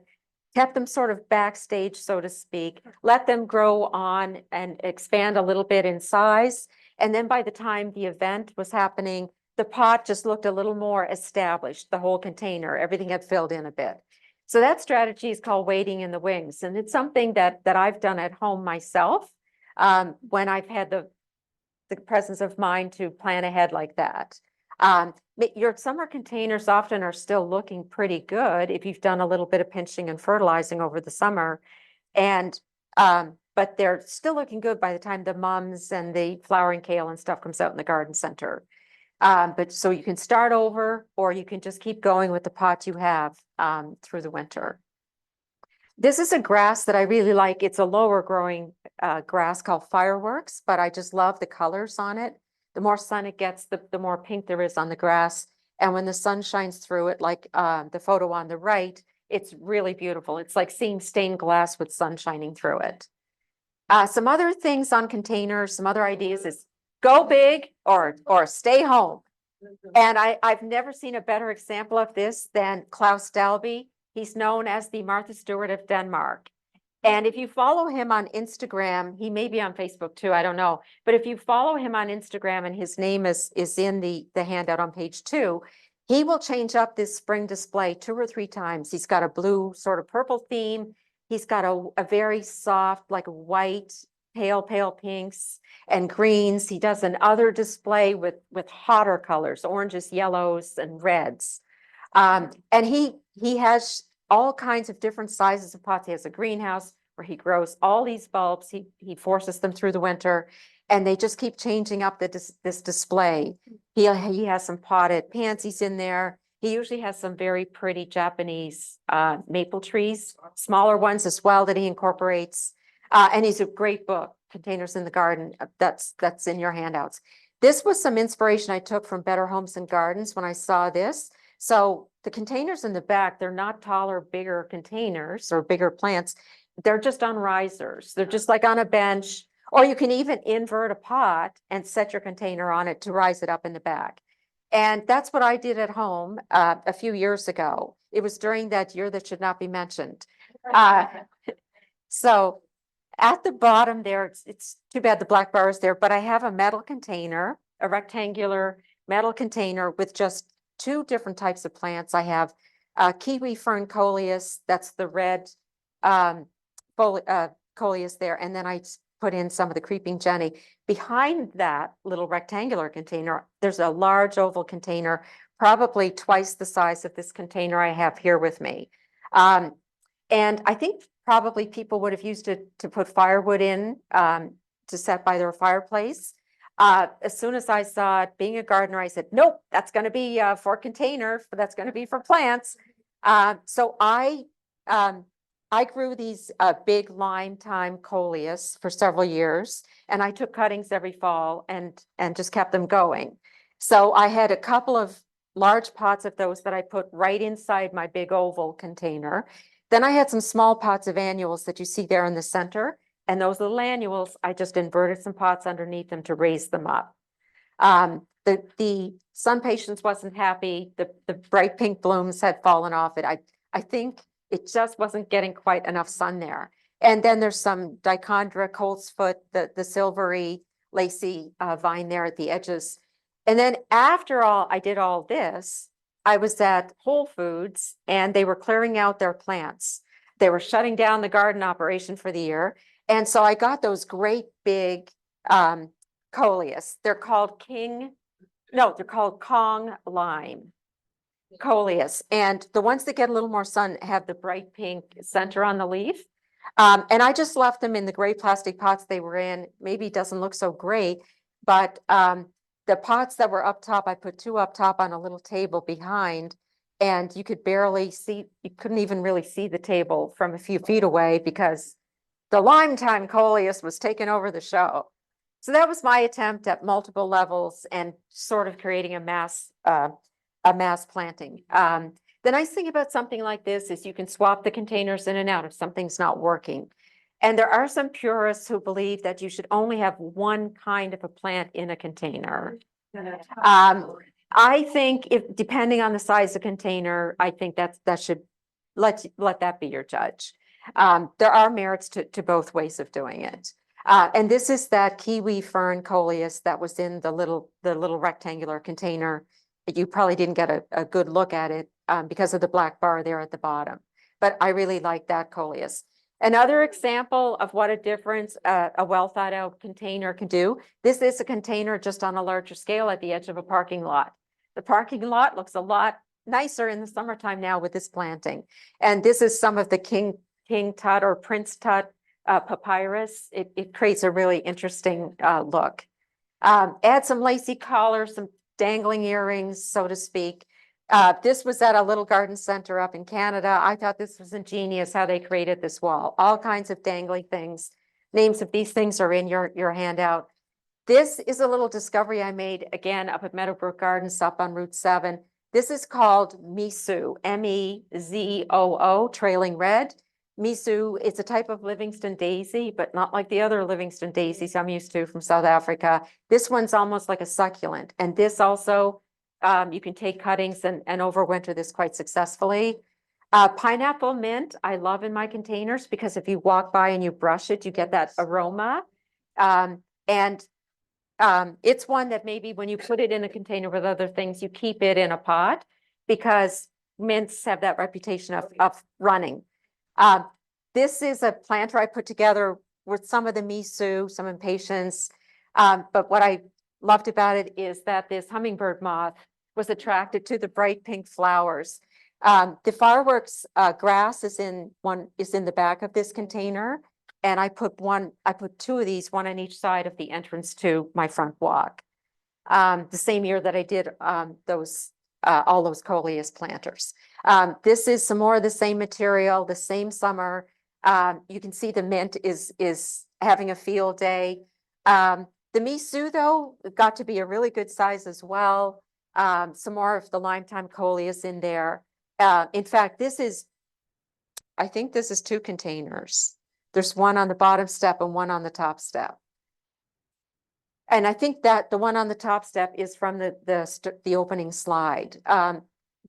kept them sort of backstage, so to speak, let them grow on and expand a little bit in size. And then by the time the event was happening, the pot just looked a little more established, the whole container, everything had filled in a bit. So that strategy is called waiting in the wings. And it's something that I've done at home myself when I've had the presence of mind to plan ahead like that. But your summer containers often are still looking pretty good if you've done a little bit of pinching and fertilizing over the summer. And but they're still looking good by the time the mums and the flowering kale and stuff comes out in the garden center. But so you can start over, or you can just keep going with the pots you have through the winter. This is a grass that I really like. It's a lower growing grass called Fireworks, but I just love the colors on it. The more sun it gets, the more pink there is on the grass. And when the sun shines through it, like the photo on the right, it's really beautiful. It's like seeing stained glass with sun shining through it. Some other things on containers, some other ideas is go big or stay home. And I've never seen a better example of this than Klaus Dalby. He's known as the Martha Stewart of Denmark. And if you follow him on Instagram, he may be on Facebook too, I don't know. But if you follow him on Instagram, and his name is in the handout on page 2, he will change up this spring display 2 or 3 times. He's got a blue sort of purple theme. He's got a very soft, like white, pale pinks and greens. He does another display with hotter colors, oranges, yellows, and reds. And he has all kinds of different sizes of pots. He has a greenhouse where he grows all these bulbs. He forces them through the winter, and they just keep changing up this display. He has some potted pansies in there. He usually has some very pretty Japanese maple trees, smaller ones as well, that he incorporates. And he's a great book, Containers in the Garden. That's in your handouts. This was some inspiration I took from Better Homes and Gardens when I saw this. So the containers in the back, they're not taller, bigger containers or bigger plants. They're just on risers. They're just like on a bench, or you can even invert a pot and set your container on it to rise it up in the back. And that's what I did at home a few years ago. It was during that year that should not be mentioned. So at the bottom there, it's too bad the black bar is there, but I have a metal container, a rectangular metal container with just 2 different types of plants. I have kiwi fern coleus, that's the red coleus there, and then I put in some of the creeping jenny. Behind that little rectangular container, there's a large oval container, probably twice the size of this container I have here with me. And I think probably people would have used it to put firewood in to set by their fireplace. As soon as I saw it, being a gardener, I said, nope, that's going to be for a container, that's going to be for plants. So I grew these big lime thyme coleus for several years, and I took cuttings every fall and just kept them going. So I had a couple of large pots of those that I put right inside my big oval container. Then I had some small pots of annuals that you see there in the center. And those little annuals, I just inverted some pots underneath them to raise them up. The sun patience wasn't happy. The bright pink blooms had fallen off it. I think it just wasn't getting quite enough sun there. And then there's some dichondra, coltsfoot, the silvery lacy vine there at the edges. And then after I did all this, I was at Whole Foods, and they were clearing out their plants. They were shutting down the garden operation for the year. And so I got those great big coleus. They're called they're called Kong lime coleus. And the ones that get a little more sun have the bright pink center on the leaf. And I just left them in the gray plastic pots they were in. Maybe it doesn't look so great, but the pots that were up top, I put 2 up top on a little table behind, and you could barely see, you couldn't even really see the table from a few feet away because the lime thyme coleus was taking over the show. So that was my attempt at multiple levels and sort of creating a mass planting. The nice thing about something like this is you can swap the containers in and out if something's not working. And there are some purists who believe that you should only have one kind of a plant in a container. I think depending on the size of container, I think that should let that be your judge. There are merits to both ways of doing it. And this is that kiwi fern coleus that was in the little rectangular container. You probably didn't get a good look at it because of the black bar there at the bottom. But I really like that coleus. Another example of what a difference a well thought out container can do. This is a container just on a larger scale at the edge of a parking lot. The parking lot looks a lot nicer in the summertime now with this planting. And this is some of the king tut or prince tut papyrus. It creates a really interesting look. Add some lacy collars, some dangling earrings, so to speak. This was at a little garden center up in Canada. I thought this was ingenious how they created this wall. All kinds of dangly things. Names of these things are in your handout. This is a little discovery I made again up at Meadowbrook Gardens up on Route 7. This is called Miso, M-E-Z-O-O, trailing red. Miso, it's a type of Livingston daisy, but not like the other Livingston daisies I'm used to from South Africa. This one's almost like a succulent. And this also, you can take cuttings and overwinter this quite successfully. Pineapple mint, I love in my containers because if you walk by and you brush it, you get that aroma. It's one that maybe when you put it in a container with other things, you keep it in a pot because mints have that reputation of running. This is a planter I put together with some of the miso, some impatiens. But what I loved about it is that this hummingbird moth was attracted to the bright pink flowers. The fireworks grass is in the back of this container. And I put two of these, one on each side of the entrance to my front walk. The same year that I did all those coleus planters. This is some more of the same material, the same summer. You can see the mint is having a field day. The miso though got to be a really good size as well. Some more of the lime-time coleus in there. In fact, I think this is 2 containers. There's one on the bottom step and one on the top step. And I think that the one on the top step is from the opening slide.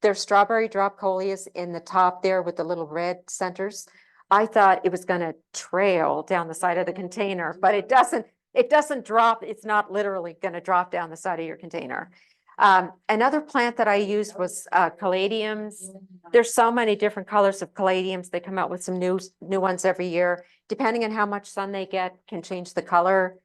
There's strawberry drop coleus in the top there with the little red centers. I thought it was going to trail down the side of the container, but it doesn't drop. It's not literally going to drop down the side of your container. Another plant that I used was caladiums. There's so many different colors of caladiums. They come out with some new ones every year. Depending on how much sun they get, can change the color.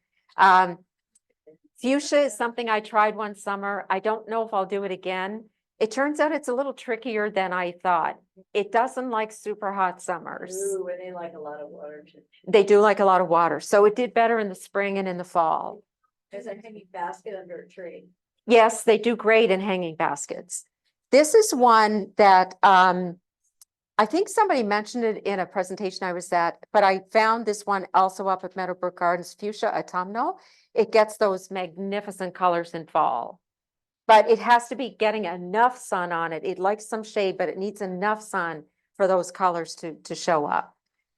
Fuchsia is something I tried one summer. I don't know if I'll do it again. It turns out it's a little trickier than I thought. It doesn't like super hot summers. Ooh, and they like a lot of water too. They do like a lot of water. So it did better in the spring and in the fall. There's a hanging basket under a tree. Yes, they do great in hanging baskets. This is one that I think somebody mentioned it in a presentation I was at, but I found this one also up at Meadowbrook Gardens, Fuchsia autumnal. It gets those magnificent colors in fall, but it has to be getting enough sun on it. It likes some shade, but it needs enough sun for those colors to show up.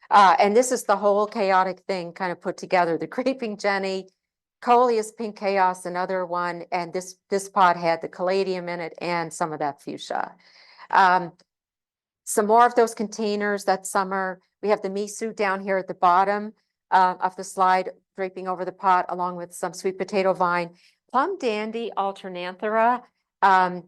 And this is the whole chaotic thing kind of put together. The Creeping Jenny, Coleus Pink Chaos, another one, and this pot had the caladium in it and some of that fuchsia. Some more of those containers that summer. We have the miso down here at the bottom of the slide, draping over the pot, along with some sweet potato vine. Plum Dandy alternanthera. I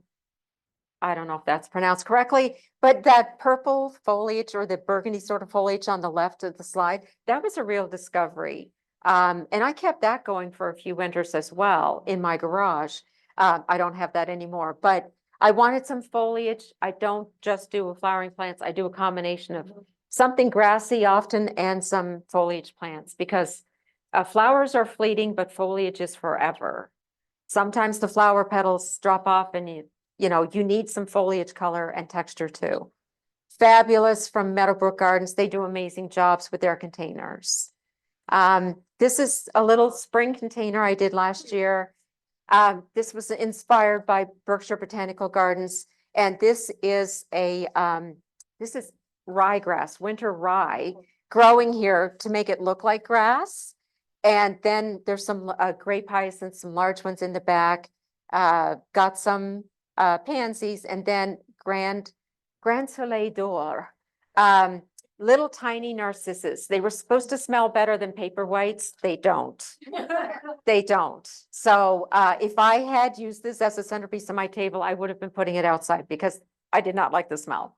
don't know if that's pronounced correctly, but that purple foliage or the burgundy sort of foliage on the left of the slide, that was a real discovery. And I kept that going for a few winters as well in my garage. I don't have that anymore, but I wanted some foliage. I don't just do flowering plants. I do a combination of something grassy often and some foliage plants because flowers are fleeting, but foliage is forever. Sometimes the flower petals drop off and you need some foliage color and texture too. Fabulous from Meadowbrook Gardens. They do amazing jobs with their containers. This is a little spring container I did last year. This was inspired by Berkshire Botanical Gardens, and this is ryegrass, winter rye, growing here to make it look like grass. And then there's some grape hyacinths, some large ones in the back. Got some pansies, and then Grand Soleil d'Or. little tiny narcissus. They were supposed to smell better than paper whites. They don't. They don't. So if I had used this as a centerpiece on my table, I would have been putting it outside because I did not like the smell.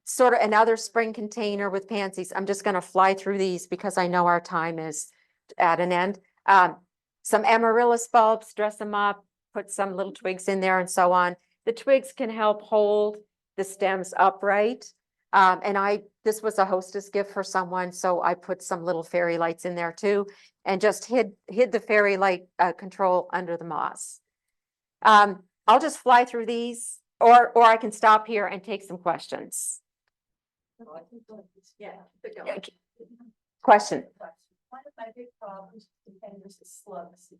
Sort of another spring container with pansies. I'm just gonna fly through these because I know our time is at an end. Some amaryllis bulbs, dress them up, put some little twigs in there and so on. The twigs can help hold the stems upright. This was a hostess gift for someone, so I put some little fairy lights in there too, and just hid the fairy light control under the moss. I'll just fly through these, or I can stop here and take some questions. Yeah. Question. One of my big problems with containers is slugs.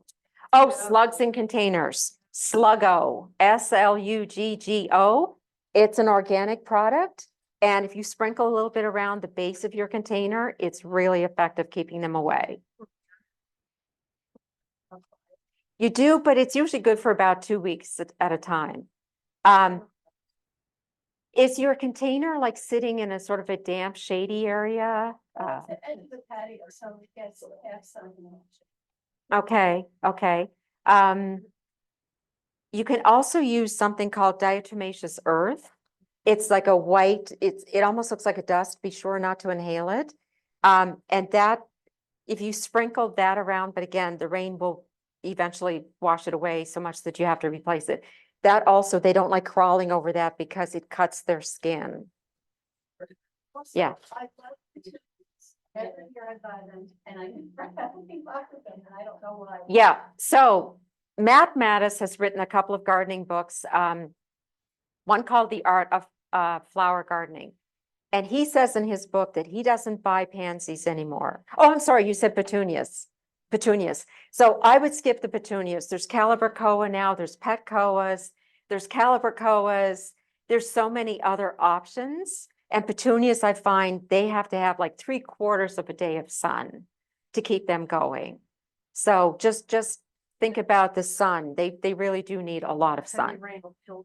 Oh, slugs in containers. Sluggo, Sluggo. It's an organic product. And if you sprinkle a little bit around the base of your container, it's really effective keeping them away. You do, but it's usually good for about 2 weeks at a time. Is your container like sitting in a sort of a damp, shady area? At the edge of the patio, so it gets half sun. Okay, okay. You can also use something called diatomaceous earth. It's like a white, it almost looks like a dust. Be sure not to inhale it. And that, if you sprinkle that around, but again, the rain will eventually wash it away so much that you have to replace it. That also, they don't like crawling over that because it cuts their skin. Yeah. I love the every year I buy them, and I never have any luck with them, and I don't know why. Yeah, so Matt Mattis has written a couple of gardening books. One called The Art of Flower Gardening. And he says in his book that he doesn't buy pansies anymore. Oh, I'm sorry, you said petunias. Petunias. So I would skip the petunias. There's calibrachoa now, there's petcoas, there's calibrachoas. There's so many other options. And petunias, I find they have to have like 3/4 of a day of sun to keep them going. So just think about the sun. They really do need a lot of Heavy sun. rain will kill.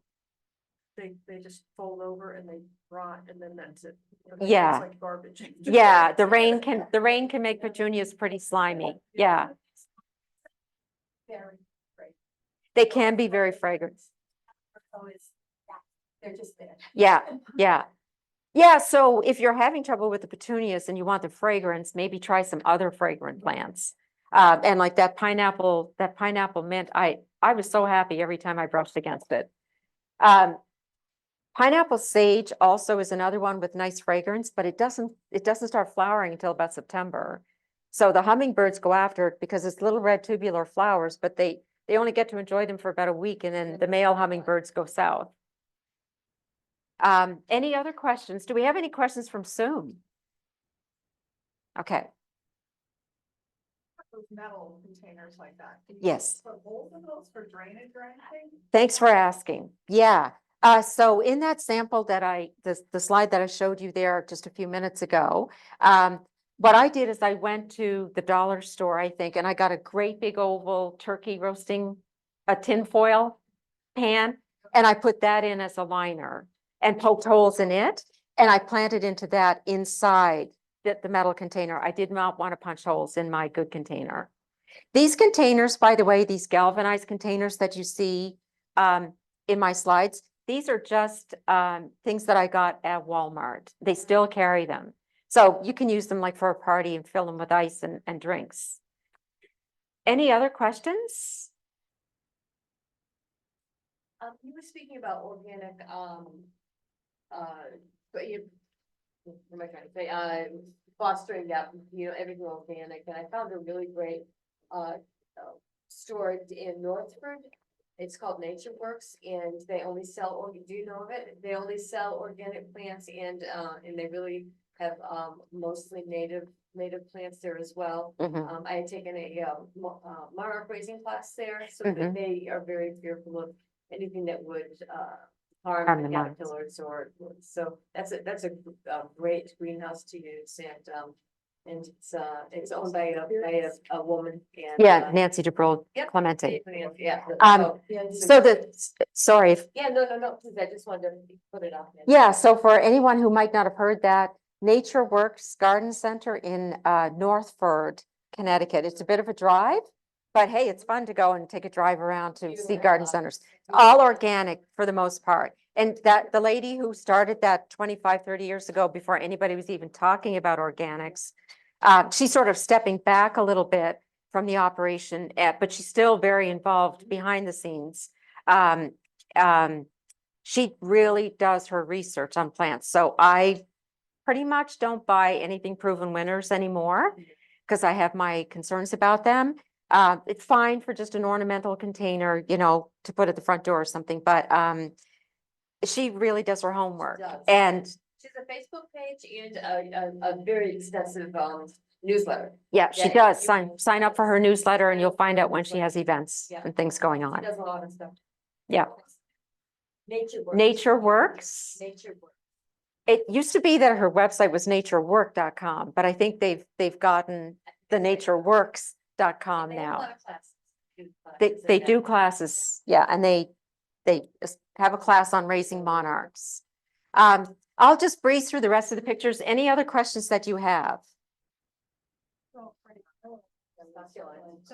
They just fold over and they rot and then that's it. Yeah. It's like garbage. Yeah, the rain can make petunias pretty slimy. Yeah, Very great. they can be very fragrant. So it's, yeah, they're just there. Yeah, yeah. Yeah, so if you're having trouble with the petunias and you want the fragrance, maybe try some other fragrant plants. And like that pineapple mint, I was so happy every time I brushed against it. Pineapple sage also is another one with nice fragrance, but it doesn't start flowering until about September. So the hummingbirds go after it because it's little red tubular flowers, but they only get to enjoy them for about a week and then the male hummingbirds go south. Any other questions? Do we have any questions from Zoom? Okay, Those metal containers like that. Can you yes. Put holes in those for drainage or anything? Thanks for asking. Yeah. So in that sample that the slide that I showed you there just a few minutes ago, what I did is I went to the dollar store, I think, and I got a great big oval turkey roasting, a tin foil pan, and I put that in as a liner and poked holes in it. And I planted into that inside the metal container. I did not want to punch holes in my good container. These containers, by the way, these galvanized containers that you see in my slides, these are just things that I got at Walmart. They still carry them. So you can use them like for a party and fill them with ice and drinks. Any other questions? You were speaking about organic, but you, what am I trying to say, fostering that, everything organic, and I found a really great, store in Northford. It's called Nature Works, and they only sell, do you know of it? They only sell organic plants and they really have, mostly native plants there as well. Mhm. I had taken a, monarch raising class there, so that Mhm. they are very fearful of anything that would, Harm harm the the monarchs. caterpillars or, so that's a great greenhouse to use and it's owned by a woman and. Yeah, Nancy DeBrol Yep. Clemente. Yeah. So sorry, Yeah, no, please, I just wanted to put it out there. yeah, so for anyone who might not have heard that, Nature Works Garden Center in Northford, Connecticut. It's a bit of a drive, but hey, it's fun to go and take a drive around to see garden centers. All organic for the most part. And that the lady who started that 25, 30 years ago, before anybody was even talking about organics, she's sort of stepping back a little bit from the operation, but she's still very involved behind the scenes. She really does her research on plants. So I pretty much don't buy anything proven winners anymore because I have my concerns about them. It's fine for just an ornamental container, you know, to put at the front door or something, but she really does her homework. Does. And She's a Facebook page and a very extensive newsletter. yeah, she Yeah, does. you- Sign up for her newsletter and you'll find out when she has events Yeah. and things going She on. does a lot of stuff. Yeah. Nature Works. Nature Works. Nature Works. It used to be that her website was naturework.com, but I think they've gotten the natureworks.com They have a now. lot of classes. They do classes, yeah, and they have a class on raising monarchs. I'll just breeze through the rest of the pictures. Any other questions that you have?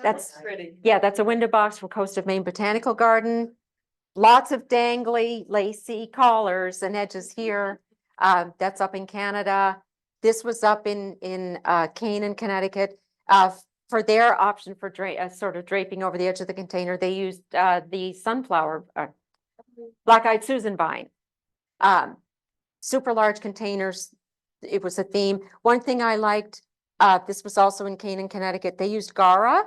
That's pretty. Yeah, that's a window box from Coast of Maine Botanical Garden. Lots of dangly, lacy collars and edges here. That's up in Canada. This was up in Canaan, Connecticut. For their option for sort of draping over the edge of the container, they used the sunflower, black-eyed Susan vine. Super large containers. It was a theme. One thing I liked, this was also in Canaan, Connecticut. They used Gara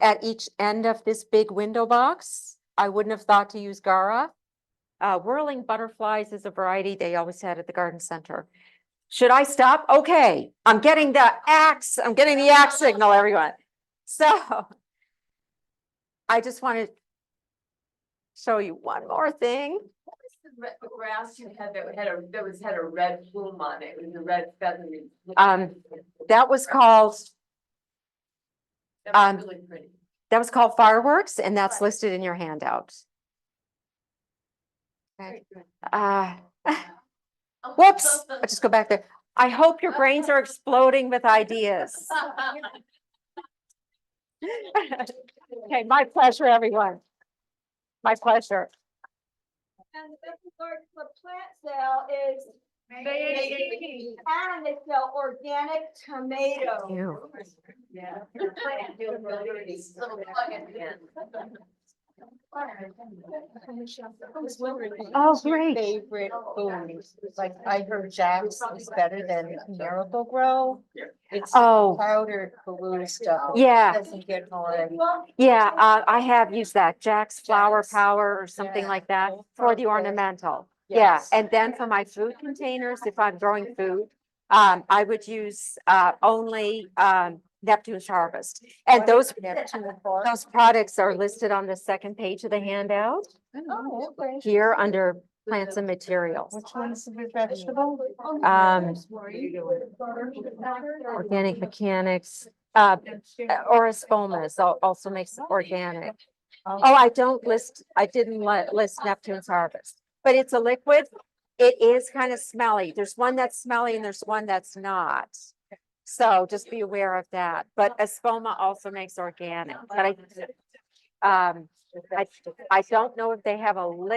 at each end of this big window box. I wouldn't have thought to use Gara. Whirling butterflies is a variety they always had at the garden center. Should I stop? Okay, I'm getting the axe. I'm getting the axe signal, everyone. So I just want to show you one more thing. The grass you had that had a red plume on it, it was a red feathery. That was called That was really pretty. Fireworks, and that's listed in your handout. Okay. Whoops, I'll just go back there. I hope your brains are exploding with ideas. Okay, my pleasure, everyone. My pleasure. And the best regard for plant sale is and they sell organic tomatoes. You. Yeah. Oh, great. Favorite foods, like I heard Jack's is better than Miracle Grow. It's Oh. powdered balloon stuff. It Yeah. Doesn't get hard. Yeah, I have used that, Jack's Flower Power or something like that for the ornamental. Yeah, Yes. and then for my food containers, if I'm growing food, I would use only Neptune's Harvest. And those products are listed on the second page of the handout Oh, okay. here under plants and materials. Which one's the vegetable? Organic mechanics, Orispomas also makes it organic. Oh, I didn't list Neptune's Harvest, but it's a liquid. It is kind of smelly. There's one that's smelly and there's one that's not. So just be aware of that. But Espoma also makes organic, but I don't know if they have a liquid